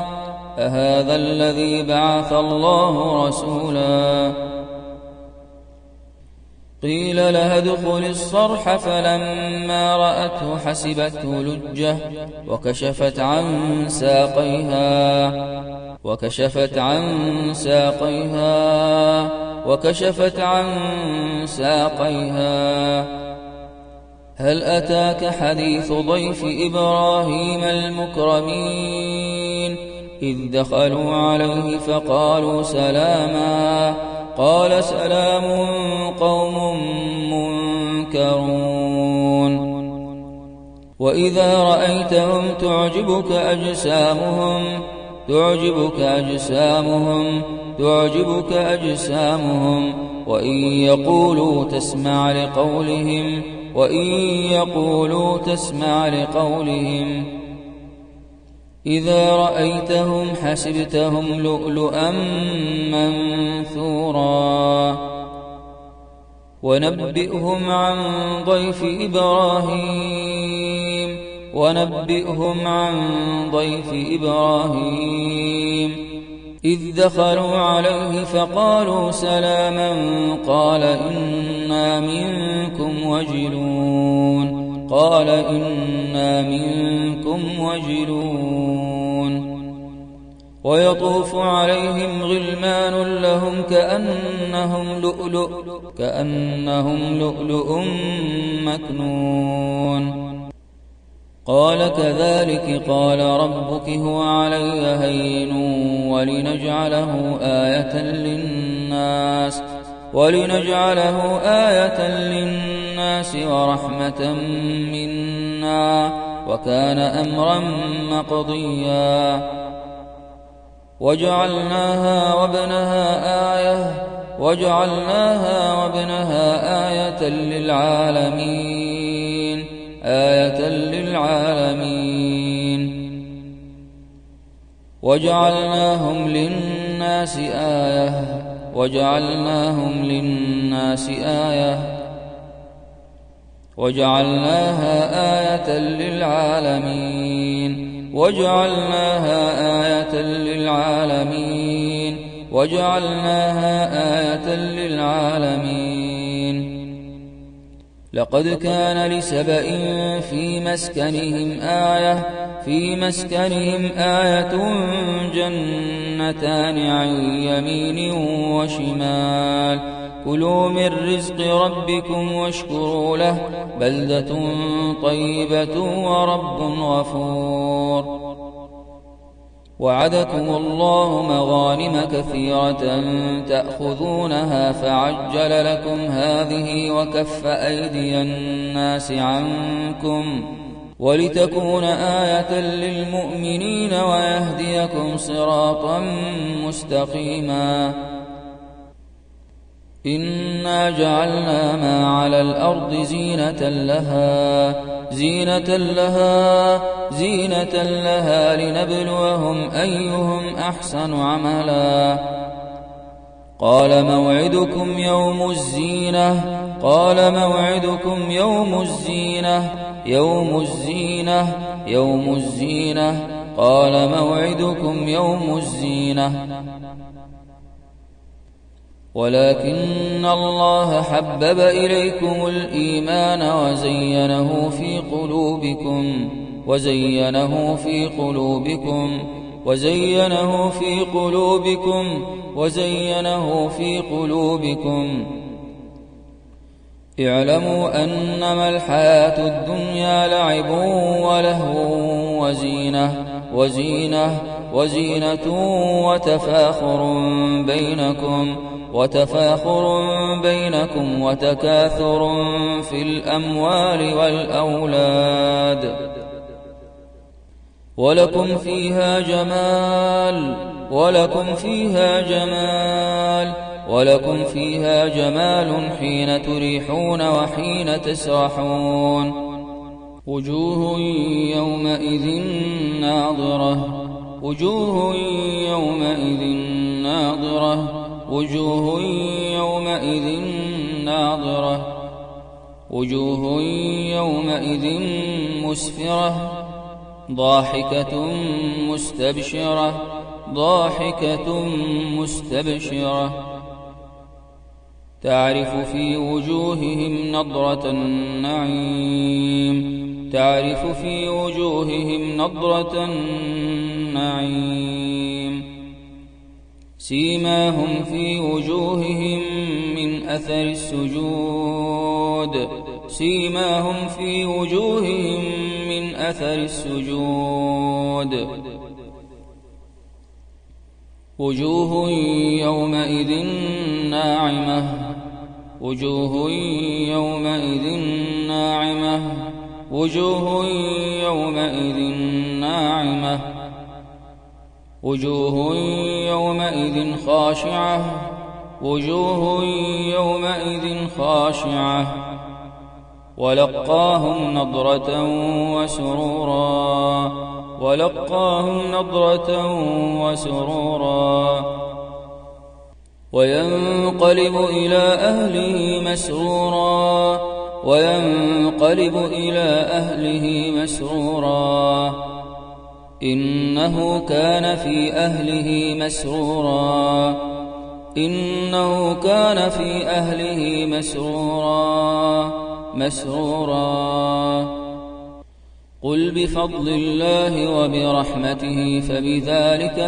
أهذا الذي بعث الله رسولا. قيل لها ادخل الصرح فلما رأته حسبته لجة وكشفت عن ساقيها هل أتاك حديث ضيف إبراهيم المكرمين إذ دخلوا عليه فقالوا سلاما قال سلام قوم منكرون. وإذا رأيتهم تعجبك أجسامهم وإن يقولوا تسمع لقولهم وإن يقولوا تسمع لقولهم إذا رأيتهم حسبتهم لؤلؤا منثورا ونبئهم عن ضيف إبراهيم إذ دخلوا عليه فقالوا سلاما قال إنا منكم وجلون ويطوف عليهم غلمان لهم كأنهم لؤلؤ مكنون قال كذلك قال ربك هو علي هين ولنجعله آية للناس ورحمة منا وكان أمرا مقضيا وجعلناها وابنها آية للعالمين وجعلناهم للناس آية وجعلناها آية للعالمين لقد كان لسبإ في مسكنهم آية جنتان عن يمين وشمال كلوا من رزق ربكم واشكروا له بلدة طيبة ورب غفور وعدكم الله مغانم كثيرة تأخذونها فعجل لكم هذه وكف أيدي الناس عنكم ولتكون آية للمؤمنين ويهديكم صراطا مستقيما إنا جعلنا ما على الأرض زينة لها لنبلوهم أيهم أحسن عملا قال موعدكم يوم الزينة قال موعدكم يوم الزينة ولكن الله حبب إليكم الإيمان وزينه في قلوبكم اعلموا أنما الحياة الدنيا لعب ولهو وزينة وتفاخر بينكم وتكاثر في الأموال والأولاد ولكم فيها جمال حين تريحون وحين تسرحون وجوه يومئذ ناضرة وجوه يومئذ مسفرة ضاحكة مستبشرة تعرف في وجوههم نضرة النعيم سيماهم في وجوههم من أثر السجود وجوه يومئذ ناعمة وجوه يومئذ خاشعة ولقاهم نضرة وسرورا وينقلب إلى أهله مسرورا إنه كان في أهله مسرورا قل بفضل الله وبرحمته فبذلك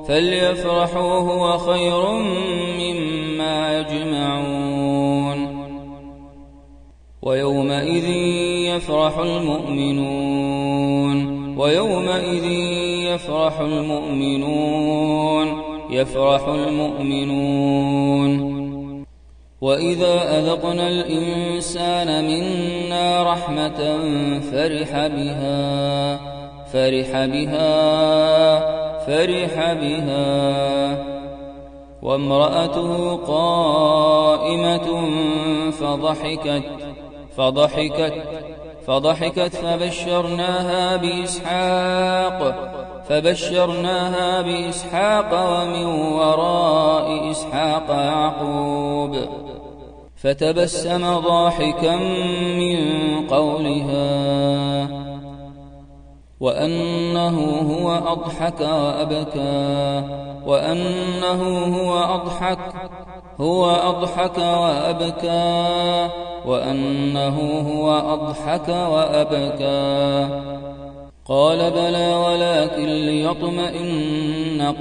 فليفرحوا هو خير مما يجمعون ويومئذ يفرح المؤمنون وإذا أذقنا الإنسان منا رحمة فرح بها وامرأته قائمة فضحكت فبشرناها بإسحاق ومن وراء إسحاق يعقوب فتبسم ضاحكا من قولها وأنه هو أضحك وأبكى قال بلى ولكن ليطمئن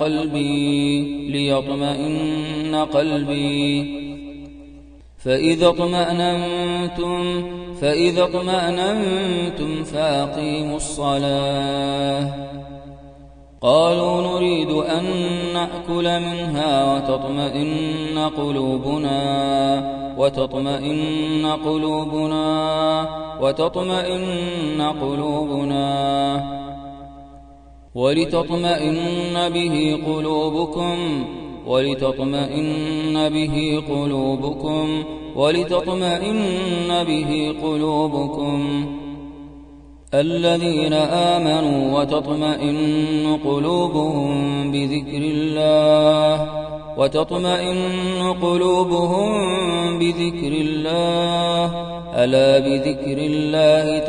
قلبي فإذا اطمأننتم فأقيموا الصلاة قالوا نريد أن نأكل منها وتطمئن قلوبنا ولتطمئن به قلوبكم الذين آمنوا وتطمئن قلوبهم بذكر الله ألا بذكر الله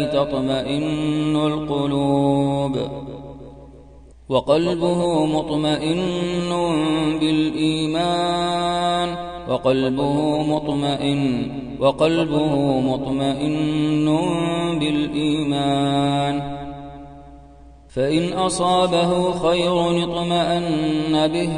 تطمئن القلوب وقلبه مطمئن بالإيمان فإن أصابه خير اطمأن به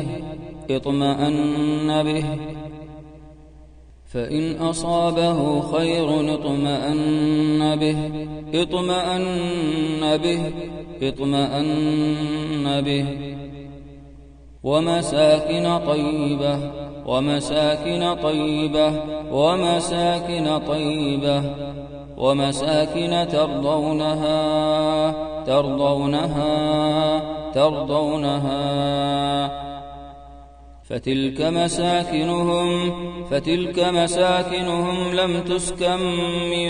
ومساكن ترضونها فتلك مساكنهم لم تسكن من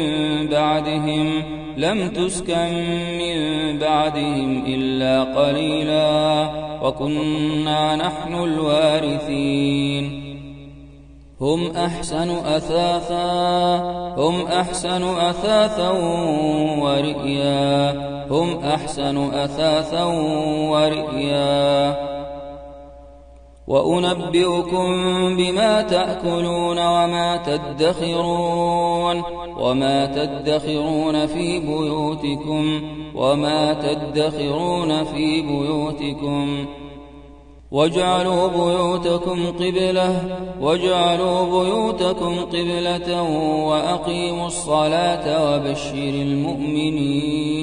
بعدهم إلا قليلا وكنا نحن الوارثين هم أحسن أثاثا ورئيا وأنبئكم بما تأكلون وما تدخرون في بيوتكم واجعلوا بيوتكم قبلة وأقيموا الصلاة وبشر المؤمنين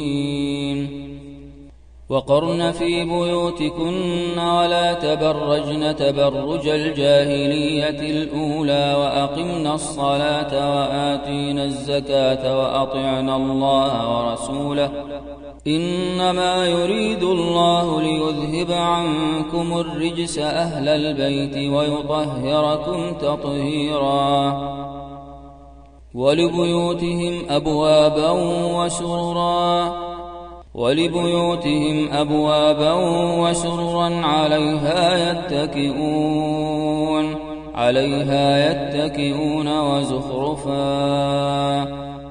وقرن في بيوتكن ولا تبرجن تبرج الجاهلية الأولى وأقمنا الصلاة وآتينا الزكاة وأطعنا الله ورسوله إنما يريد الله ليذهب عنكم الرجس أهل البيت ويطهركم تطهيرا ولبيوتهم أبوابا وسررا عليها يتكئون وزخرفا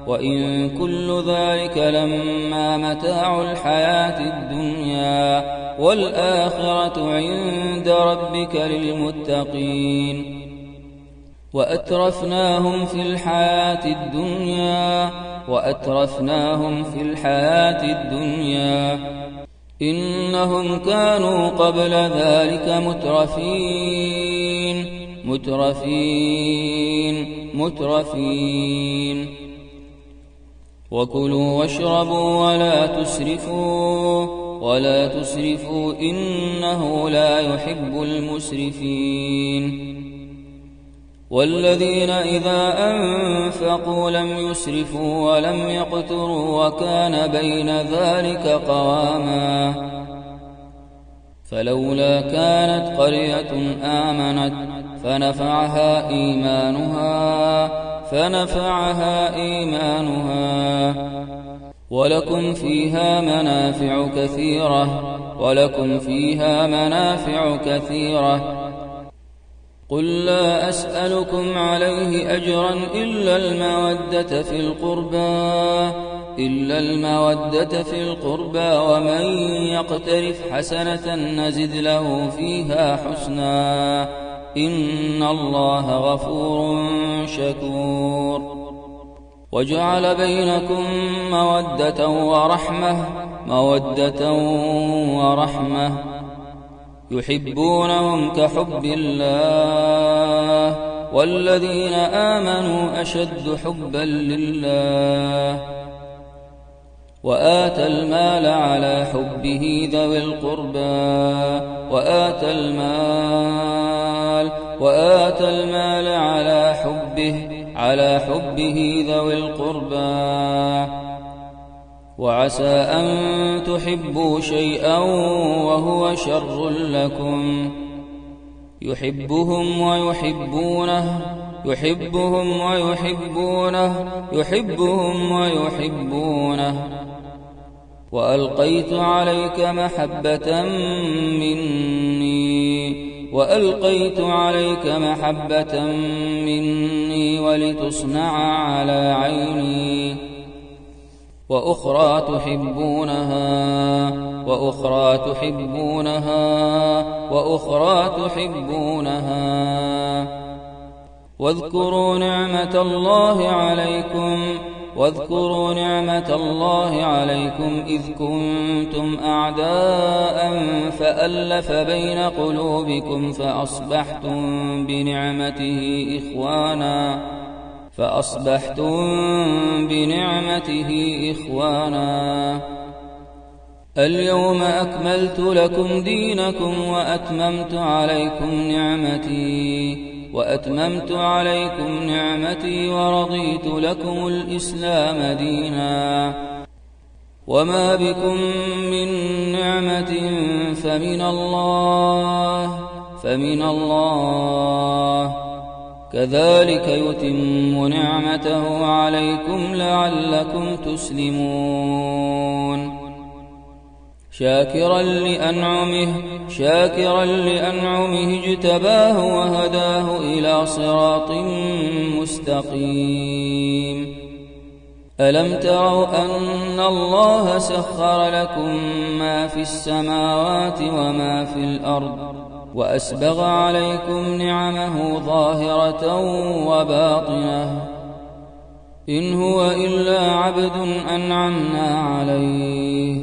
وإن كل ذلك لما متاع الحياة الدنيا والآخرة عند ربك للمتقين وأترفناهم في الحياة الدنيا إنهم كانوا قبل ذلك مترفين وكلوا واشربوا ولا تسرفوا إنه لا يحب المسرفين والذين إذا أنفقوا لم يسرفوا ولم يقتروا وكان بين ذلك قواما فلولا كانت قرية آمنت فنفعها إيمانها ولكم فيها منافع كثيرة قل لا أسألكم عليه أجرا إلا المودة في القربى ومن يقترف حسنة نزد له فيها حسنا إن الله غفور شكور وجعل بينكم مودة ورحمة يحبونهم كحب الله والذين آمنوا أشد حبا لله وآتى المال على حبه ذوي القربى وعسى أن تحبوا شيئا وهو شر لكم يحبهم ويحبونه وألقيت عليك محبة مني ولتصنع على عيني وأخرى تحبونها واذكروا نعمة الله عليكم إذ كنتم أعداء فألف بين قلوبكم فأصبحتم بنعمته إخوانا اليوم أكملت لكم دينكم وأتممت عليكم نعمتي ورضيت لكم الإسلام دينا وما بكم من نعمة فمن الله كذلك يتم نعمته عليكم لعلكم تسلمون شاكرا لأنعمه اجتباه وهداه إلى صراط مستقيم ألم تروا أن الله سخر لكم ما في السماوات وما في الأرض وأسبغ عليكم نعمه ظاهرة وباطنة إن هو إلا عبد أنعمنا عليه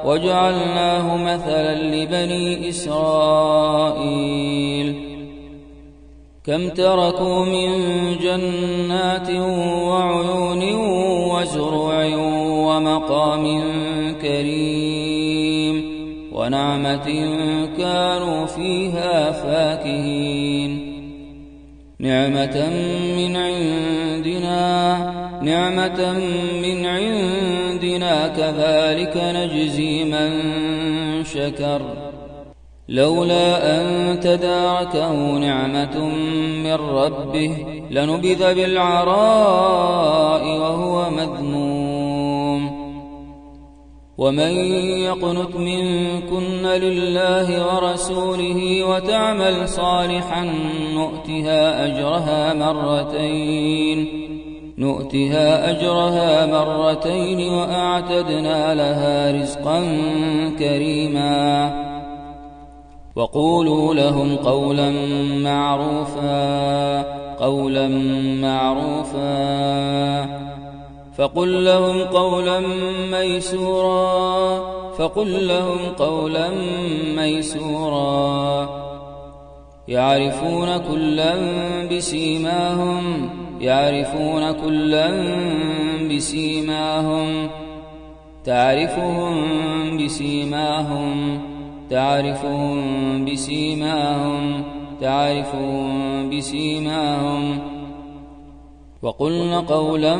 وجعلناه مثلا لبني إسرائيل كم تركوا من جنات وعيون وزروع ومقام كريم ونعمة كانوا فيها فاكهين نعمة من عندنا كذلك نجزي من شكر لولا أن تداركه نعمة من ربه لنبذ بالعراء وهو مذموم ومن يقنت منكن لله ورسوله وتعمل صالحا نؤتها أجرها مرتين وأعتدنا لها رزقا كريما وقولوا لهم قولا معروفا فقل لهم قولا ميسورا يعرفون كلا بسيماهم تعرفهم بسيماهم وقلن قولا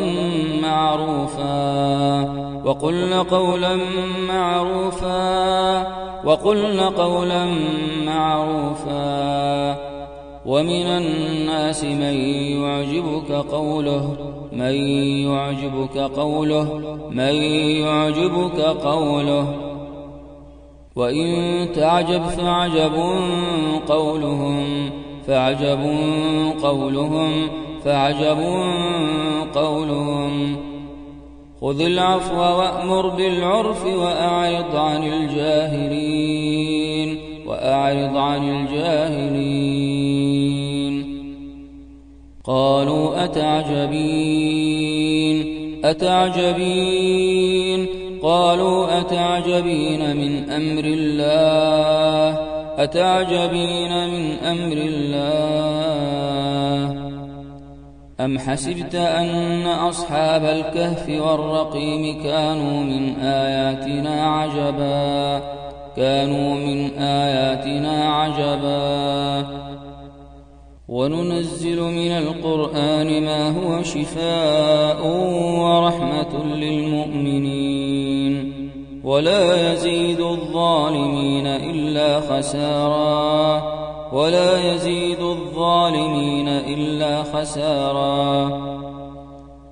معروفا ومن الناس من يعجبك قوله وإن تعجب فعجب قولهم خذ العفو وأمر بالعرف وأعرض عن الجاهلين قالوا أتعجبين من أمر الله أم حسبت أن أصحاب الكهف والرقيم كانوا من آياتنا عجبا وننزل من القرآن ما هو شفاء ورحمة للمؤمنين ولا يزيد الظالمين إلا خسارا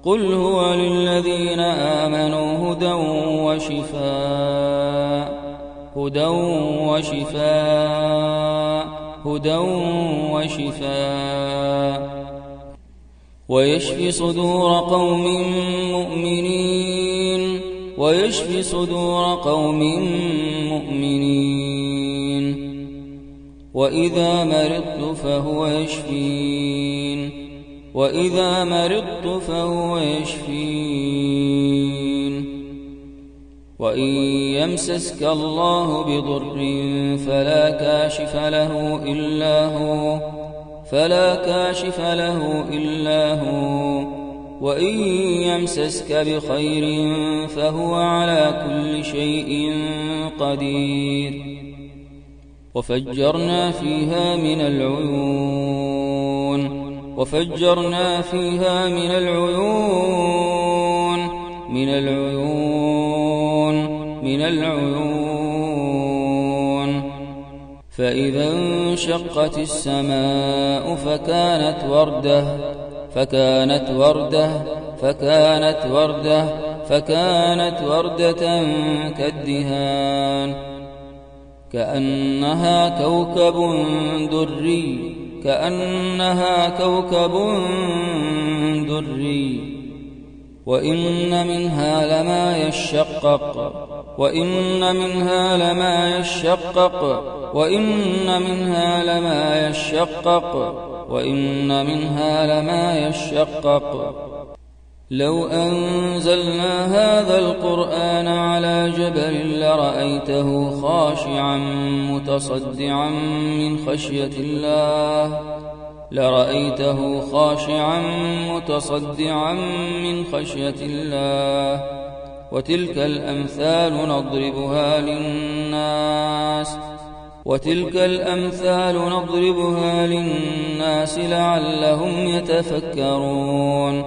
قل هو للذين آمنوا هدى وشفاء ويشفي صدور قوم مؤمنين وإذا مرضت فهو يشفين وإن يمسسك الله بضر فلا كاشف له إلا هو وإن يمسسك بخير فهو على كل شيء قدير وفجرنا فيها من العيون فإذا انشقت السماء فكانت وردة كالدهان كأنها كوكب دري وإن منها لما يشقق لو أنزلنا هذا القرآن على جبل لرأيته خاشعا متصدعا من خشية الله لرأيته خاشعا متصدعا من خشية الله. وتلك الأمثال نضربها للناس لعلهم يتفكرون.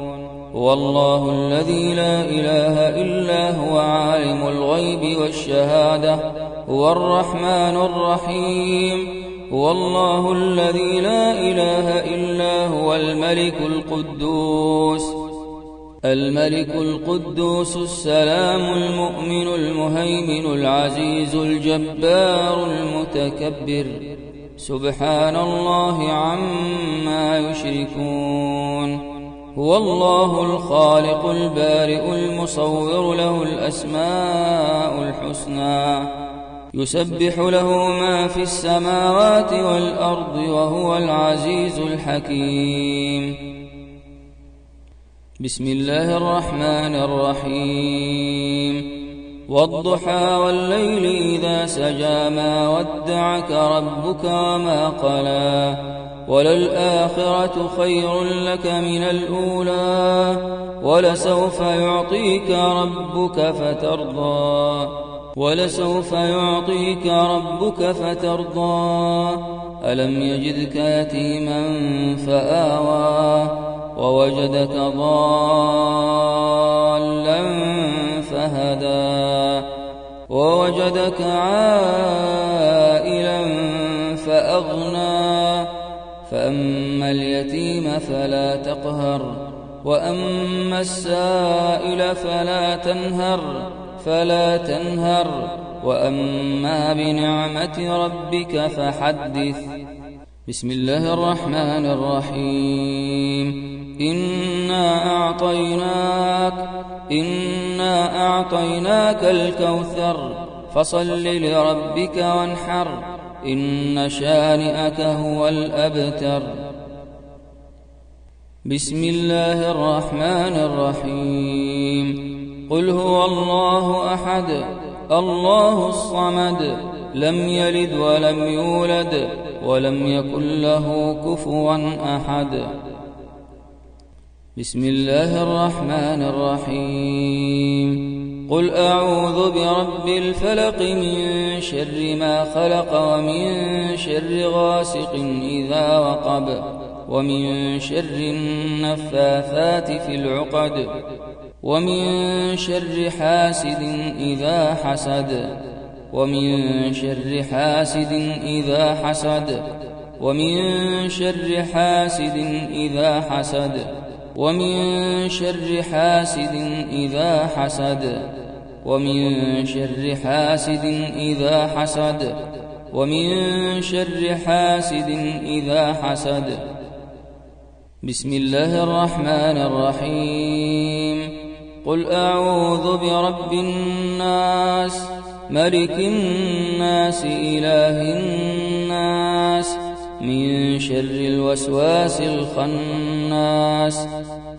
هو الله الذي لا إله إلا هو عالم الغيب والشهادة هو الرحمن الرحيم. هو الله الذي لا إله إلا هو الملك القدوس السلام المؤمن المهيمن العزيز الجبار المتكبر. سبحان الله عما يشركون. هو الله الخالق البارئ المصور له الأسماء الحسنى يسبح له ما في السماوات والأرض وهو العزيز الحكيم. بسم الله الرحمن الرحيم. والضحى والليل إذا سجى ما ودعك ربك وما قلى وللآخرة خير لك من الأولى ولسوف يعطيك ربك فترضى. ألم يجدك يتيما فآوى ووجدك ضالا فهدى ووجدك عائلا فأغنى. فأما اليتيم فلا تقهر وأما السائل فلا تنهر وأما بنعمة ربك فحدث. بسم الله الرحمن الرحيم. إنا أعطيناك الكوثر فصل لربك وانحر إن شانئك هو الأبتر. بسم الله الرحمن الرحيم. قل هو الله أحد الله الصمد لم يلد ولم يولد ولم يكن له كفوا أحد. بسم الله الرحمن الرحيم. قل أعوذ برب الفلق من شر ما خلق ومن شر غاسق إذا وقب ومن شر النفاثات في العقد ومن شر حاسد إذا حسد ومن شر حاسد إذا حسد ومن شر حاسد إذا حسد ومن شر حاسد إذا حسد ومن شر حاسد إذا حسد ومن شر حاسد إذا حسد. بسم الله الرحمن الرحيم. قل أعوذ برب الناس ملك الناس إله الناس من شر الوسواس الخناس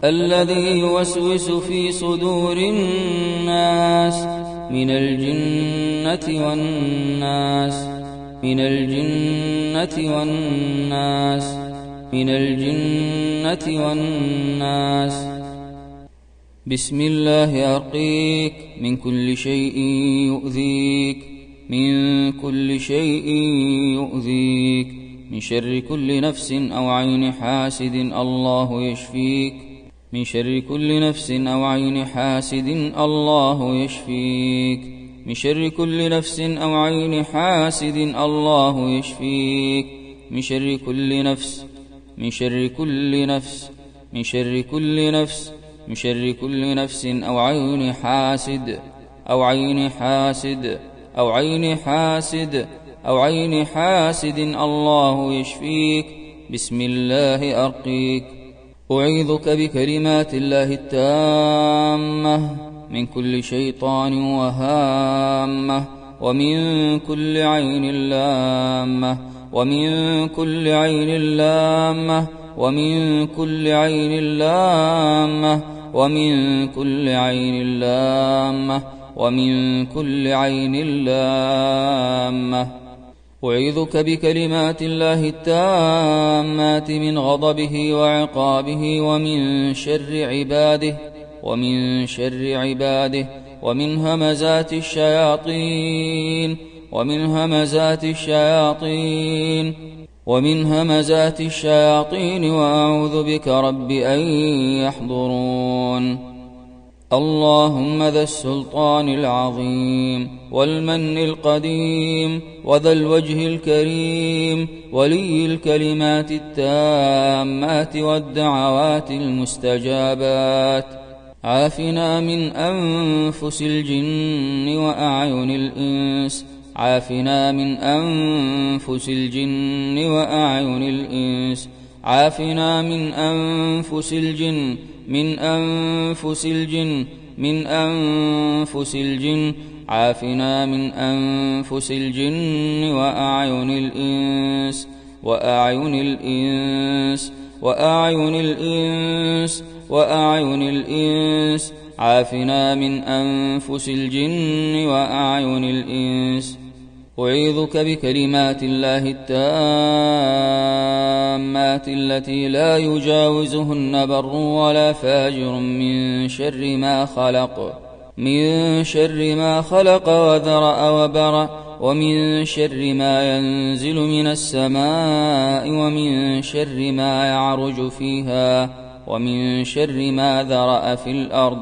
الذي يوسوس في صدور الناس من الجنة والناس من الجنة والناس من الجنة والناس. بسم الله أرقيك من كل شيء يؤذيك من كل شيء يؤذيك من شر كل نفس أو عين حاسد الله يشفيك من شر كل نفس أو عين حاسد الله يشفيك من شر كل نفس أو عين حاسد الله يشفيك من شر كل نفس من شر كل نفس من شر كل نفس من شر كل نفس أو عين حاسد أو عين حاسد أو عين حاسد أو عين حاسد الله يشفيك. بسم الله أرقيك. أعيذك بكلمات الله التامة من كل شيطان وهامة ومن كل عين لامة ومن كل عين لامة ومن كل عين لامة ومن كل عين لامة ومن كل عين لامة. أعيذك بكلمات الله التامات من غضبه وعقابه ومن شر عباده ومن همزات الشياطين وأعوذ بك رب أن يحضرون. اللهم ذا السلطان العظيم والمن القديم وذا الوجه الكريم ولي الكلمات التامات والدعوات المستجابات، عافنا من أنفس الجن وأعين الإنس، عافنا من أنفس الجن وأعين الإنس، عافنا من أنفس الجن عافنا من أنفس الجن وأعين الإنس عافنا من أنفس الجن وأعين الإنس. أعيذك بكلمات الله التامات التي لا يجاوزهن بر ولا فاجر من شر ما خلق وذرأ وبرأ، ومن شر ما ينزل من السماء، ومن شر ما يعرج فيها، ومن شر ما ذرأ في الأرض،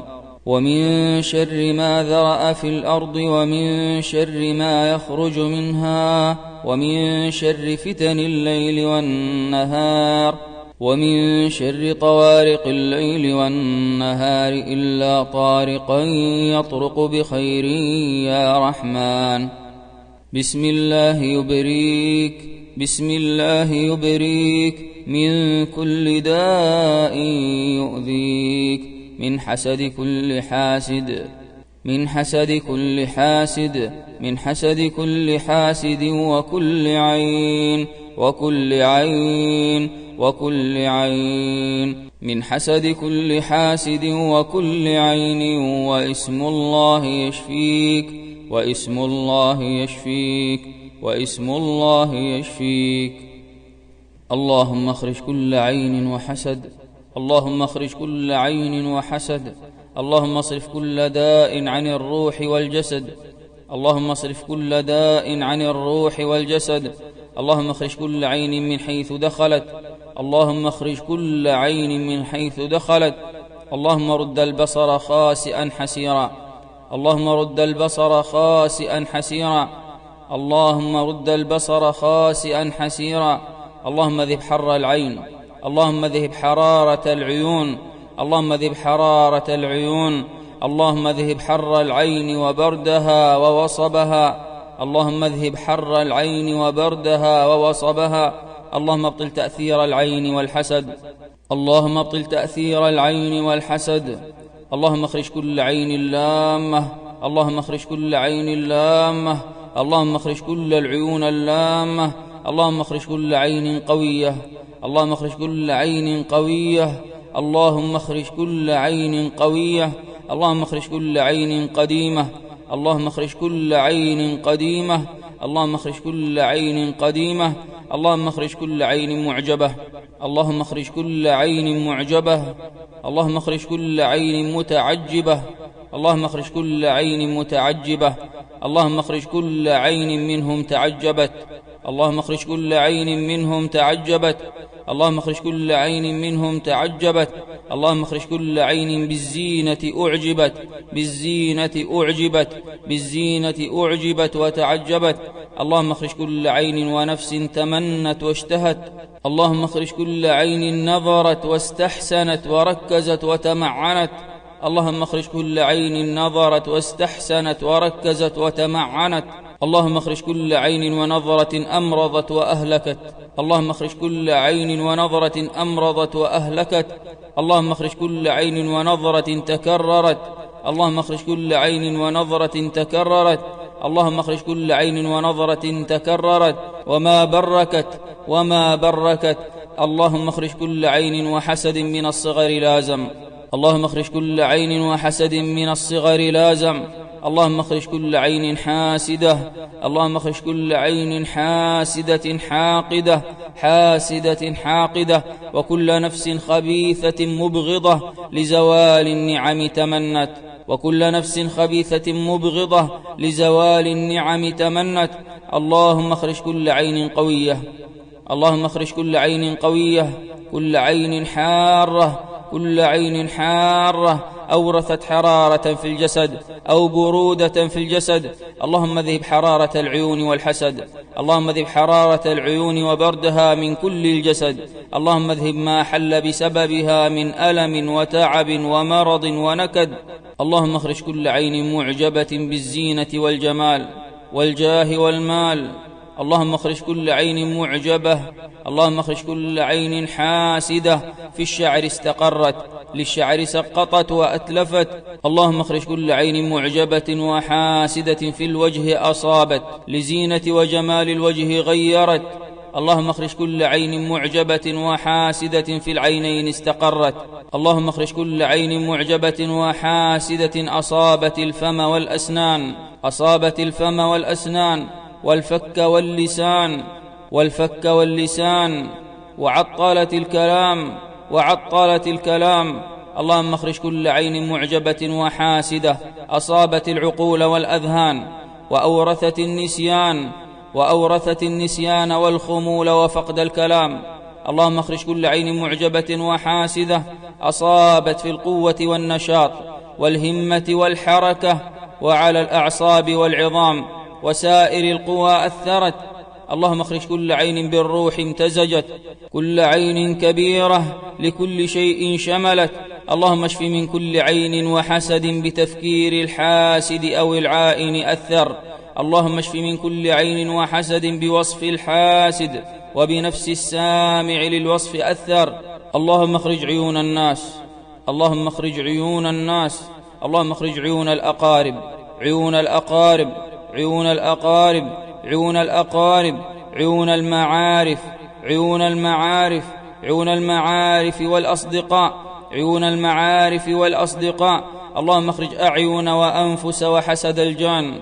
ومن شر ما يخرج منها، ومن شر فتن الليل والنهار، ومن شر طوارق الليل والنهار إلا طارقا يطرق بخير يا رحمن. بسم الله يبريك من كل داء يؤذيك، من حسد كل حاسد وكل عين من حسد كل حاسد وكل عين، واسم الله يشفيك. اللهم اخرج كل عين وحسد، اللهم اصرف كل داء عن الروح والجسد، اللهم اخرج كل عين من حيث دخلت، اللهم رد البصر خاسئا حسيرا، اللهم ذهب حر العين، اللهم ذهب حرارة العيون، اللهم ذهب حر العين وبردها ووصبها، اللهم ابطل تأثير العين والحسد، اللهم اخرج كل عين لامة، اللهم اخرج كل العيون اللامة، اللهم اخرج كل عين قوية، اللهم اخرج كل عين قديمة، اللهم اخرج كل عين قديمة، اللهم اخرج كل عين معجبة، اللهم اخرج كل عين متعجبة، اللهم اخرج كل عين متعجبة، اللهم اخرج كل عين منهم تعجبت، اللهم اخرج كل عين منهم تعجبت، اللهم اخرج كل عين منهم تعجبت، اللهم اخرج كل عين بالزينة أعجبت وتعجبت، اللهم اخرج كل عين ونفس تمنت واشتهت، اللهم اخرج كل عين نظرت واستحسنت وركزت وتمعنت، اللهم اخرج كل عين نظرت واستحسنت وركزت وتمعنت، اللهم اخرج كل عين ونظرة أمرضت وأهلكت، اللهم اخرج كل عين ونظرة أمرضت وأهلكت، اللهم اخرج كل عين ونظرة تكررت، اللهم اخرج كل عين ونظرة تكررت، اللهم اخرج كل عين ونظرة تكررت وما بركت، اللهم اخرج كل عين وحسد من الصغر لازم، اللهم اخرج كل عين وحسد من الصغر لازم. اللهم اخرج كل عين حاسدة. اللهم اخرج كل عين حاسدة حاقدة وكل نفس خبيثة مبغضة لزوال النعم تمنت. وكل نفس خبيثة مبغضة لزوال النعم تمنت. اللهم اخرج كل عين قوية. اللهم اخرج كل عين قوية، كل عين حارة، كل عين حارة أورثت حرارة في الجسد أو برودة في الجسد. اللهم اذهب حرارة العيون والحسد. اللهم اذهب حرارة العيون وبردها من كل الجسد. اللهم اذهب ما حل بسببها من ألم وتعب ومرض ونكد. اللهم اخرج كل عين معجبة بالزينة والجمال والجاه والمال. اللهم اخرج كل عين معجبة. اللهم اخرج كل عين حاسدة في الشعر استقرت، للشعر سقطت وأتلفت. اللهم اخرج كل عين معجبة وحاسدة في الوجه أصابت، لزينة وجمال الوجه غيرت. اللهم اخرج كل عين معجبة وحاسدة في العينين استقرت. اللهم اخرج كل عين معجبة وحاسدة أصابت الفم والأسنان، أصابت الفم والأسنان والفك واللسان، والفك واللسان، وعطلت الكلام، وعطلت الكلام. اللهم اخرج كل عين معجبة وحاسدة أصابت العقول والأذهان وأورثت النسيان، وأورثت النسيان والخمول وفقد الكلام. اللهم اخرج كل عين معجبة وحاسدة أصابت في القوة والنشاط والهمة والحركة وعلى الأعصاب والعظام وسائر القوى أثرت. اللهم اخرج كل عين بالروح امتزجت، كل عين كبيرة لكل شيء شملت. اللهم اشف من كل عين وحسد بتفكير الحاسد أو العائن أثر. اللهم اشف من كل عين وحسد بوصف الحاسد وبنفس السامع للوصف أثر. اللهم اخرج عيون الناس. اللهم اخرج عيون الناس. اللهم اخرج عيون الأقارب، عيون الأقارب، عيون الأقارب، عيون الأقارب، عيون المعارف، عيون المعارف، عيون المعارف والأصدقاء، عيون المعارف والأصدقاء. اللهم اخرج أعين وأنفس وحسد الجان.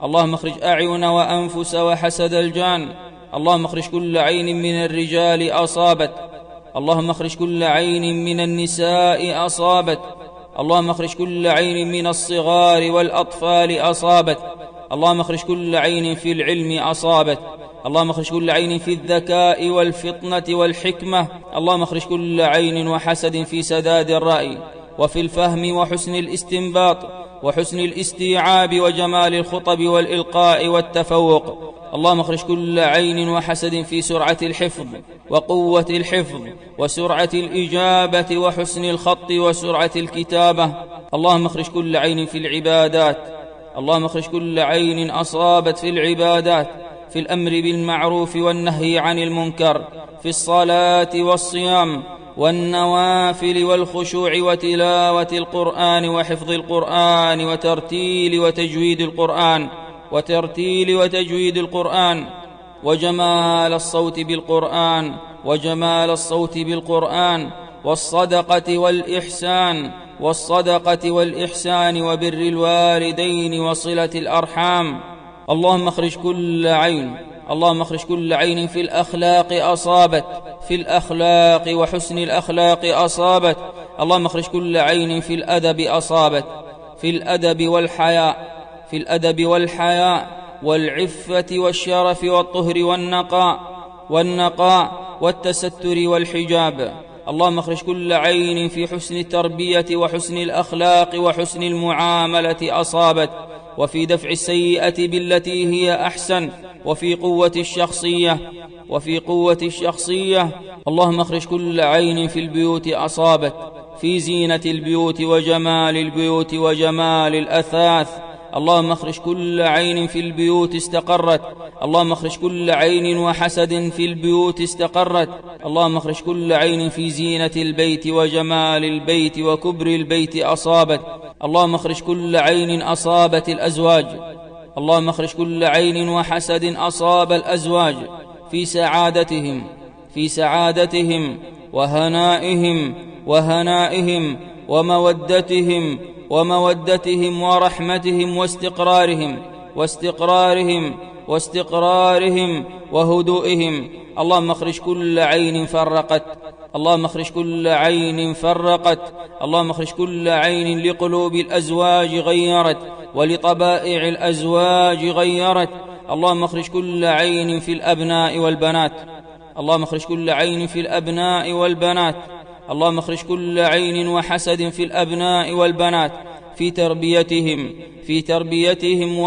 اللهم اخرج أعين وأنفس وحسد الجان. اللهم اخرج كل عين من الرجال أصابت. اللهم اخرج كل عين من النساء أصابت. اللهم اخرج كل عين من الصغار والأطفال أصابت. اللهم اخرج كل عين في العلم أصابت. اللهم اخرج كل عين في الذكاء والفطنة والحكمة. اللهم اخرج كل عين وحسد في سداد الرأي وفي الفهم وحسن الاستنباط وحسن الاستيعاب وجمال الخطب والإلقاء والتفوق. اللهم اخرج كل عين وحسد في سرعة الحفظ وقوة الحفظ وسرعة الإجابة وحسن الخط وسرعة الكتابة. اللهم اخرج كل عين في العبادات. اللهم اخرج كل عين أصابت في العبادات، في الأمر بالمعروف والنهي عن المنكر، في الصلاة والصيام والنوافل والخشوع وتلاوة القرآن وحفظ القرآن وترتيل وتجويد القرآن، وترتيل وتجويد القرآن، وجمال الصوت بالقرآن، وجمال الصوت بالقرآن، والصدقة والإحسان، والصدقة والإحسان وبر الوالدين وصلة الأرحام. اللهم اخرج كل عين. اللهم اخرج كل عين في الأخلاق أصابت، في الأخلاق وحسن الأخلاق أصابت. اللهم اخرج كل عين في الأدب أصابت، في الأدب والحياء، في الأدب والحياء والعفة والشرف والطهر والنقاء، والنقاء والتستر والحجاب. اللهم اخرج كل عين في حسن التربية وحسن الأخلاق وحسن المعاملة أصابت، وفي دفع السيئة بالتي هي أحسن، وفي قوة الشخصية، وفي قوة الشخصية. اللهم اخرج كل عين في البيوت أصابت، في زينة البيوت وجمال البيوت وجمال الأثاث. اللهم اخرج كل عين في البيوت استقرت. اللهم اخرج كل عين وحسد في البيوت استقرت. اللهم اخرج كل عين في زينة البيت وجمال البيت وكبر البيت أصابت. اللهم اخرج كل عين أصابت الأزواج. اللهم اخرج كل عين وحسد أصاب الأزواج في سعادتهم، في سعادتهم وهنائهم، وهنائهم ومودتهم ورحمتهم واستقرارهم وهدوئهم. اللهم اخرج كل عين فرقت، اللهم اخرج كل عين فرقت، اللهم اخرج كل عين لقلوب الأزواج غيرت ولطبائع الأزواج غيرت. اللهم اخرج كل عين في الأبناء والبنات، اللهم اخرج كل عين في الأبناء والبنات، اللهم اخرج كل عين وحسد في الأبناء والبنات، في تربيتهم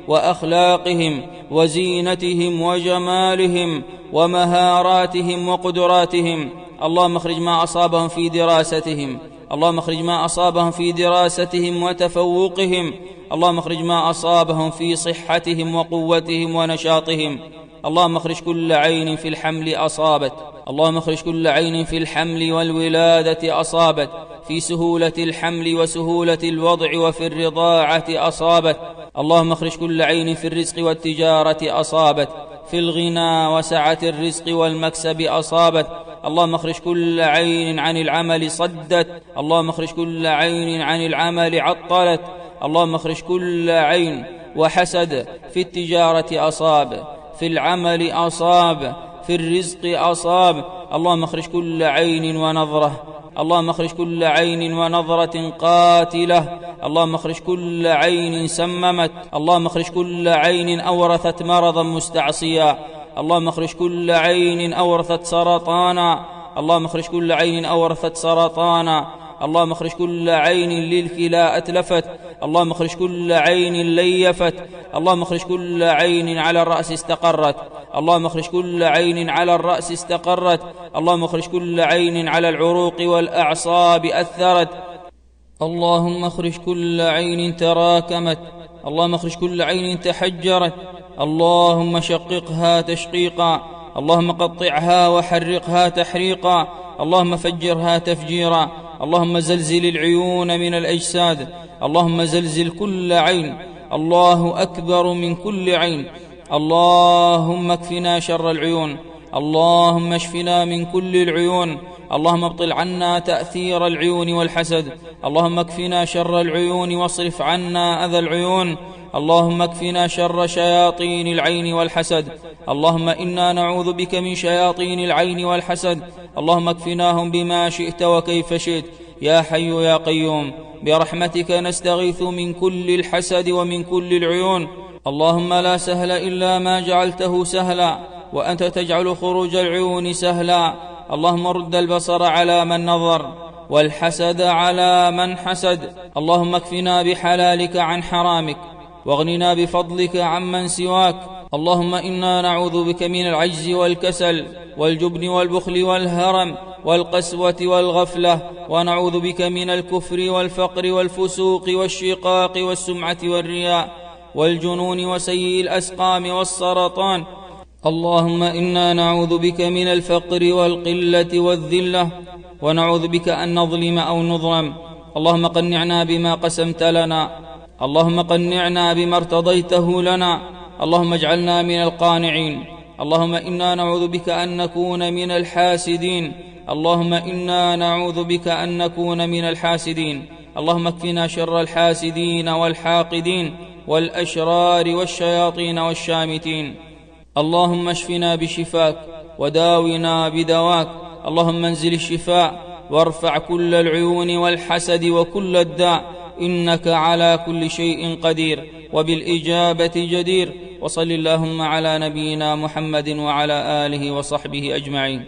وأخلاقهم وزينتهم وجمالهم ومهاراتهم وقدراتهم. اللهم اخرج ما أصابهم في دراستهم، اللهم اخرج ما أصابهم في دراستهم وتفوقهم، اللهم اخرج ما أصابهم في صحتهم وقوتهم ونشاطهم. اللهم اخرج كل عين في الحمل أصابت، اللهم اخرج كل عين في الحمل والولادة أصابت، في سهولة الحمل وسهولة الوضع وفي الرضاعة أصابت. اللهم اخرج كل عين في الرزق والتجارة أصابت، في الغنى وسعة الرزق والمكسب أصابت. اللهم اخرج كل عين عن العمل صدت، اللهم اخرج كل عين عن العمل عطلت. اللهم اخرج كل عين وحسد في التجارة أصاب، في العمل أصاب، في الرزق أصاب. اللهم اخرج كل عين ونظرة، اللهم اخرج كل عين ونظرة قاتلة. اللهم اخرج كل عين سممت، اللهم اخرج كل عين أورثت مرضا مستعصيا. اللهم اخرج كل عين أورثت سرطانا، اللهم اخرج كل عين أورثت سرطانا. اللهم اخرج كل عين للكلى أتلفت، اللهم اخرج كل عين ليفت. اللهم اخرج كل عين على الرأس استقرت، اللهم اخرج كل عين على الرأس استقرت. اللهم اخرج كل عين على العروق والأعصاب أثرت. اللهم اخرج كل عين تراكمت، اللهم اخرج كل عين تحجرت. اللهم شققها تشقيقا، اللهم قطعها وحرقها تحريقا، اللهم فجرها تفجيرا. اللهم زلزل العيون من الأجساد، اللهم زلزل كل عين. الله أكبر من كل عين. اللهم اكفنا شر العيون، اللهم اشفنا من كل العيون. اللهم ابطل عنا تأثير العيون والحسد، اللهم اكفنا شر العيون واصرف عنا أذى العيون. اللهم اكفنا شر شياطين العين والحسد، اللهم إنا نعوذ بك من شياطين العين والحسد. اللهم اكفناهم بما شئت وكيف شئت يا حي يا قيوم، برحمتك نستغيث من كل الحسد ومن كل العيون. اللهم لا سهل إلا ما جعلته سهلا، وأنت تجعل خروج العيون سهلا. اللهم رد البصر على من نظر، والحسد على من حسد. اللهم اكفنا بحلالك عن حرامك، واغننا بفضلك عمن سواك. اللهم إنا نعوذ بك من العجز والكسل والجبن والبخل والهرم والقسوة والغفلة، ونعوذ بك من الكفر والفقر والفسوق والشقاق والسمعة والرياء والجنون وسيء الأسقام والسرطان. اللهم إنا نعوذ بك من الفقر والقلة والذلة، ونعوذ بك أن نظلم أو نظلم. اللهم قنعنا بما قسمت لنا، اللهم قنعنا بما ارتضيته لنا، اللهم اجعلنا من القانعين. اللهم إنا نعوذ بك أن نكون من الحاسدين، اللهم إنا نعوذ بك أن نكون من الحاسدين. اللهم اكفنا شر الحاسدين والحاقدين والأشرار والشياطين والشامتين. اللهم اشفنا بشفاك وداونا بدواك. اللهم انزل الشفاء وارفع كل العيون والحسد وكل الداء، إنك على كل شيء قدير وبالإجابة جدير. وصل اللهم على نبينا محمد وعلى آله وصحبه أجمعين.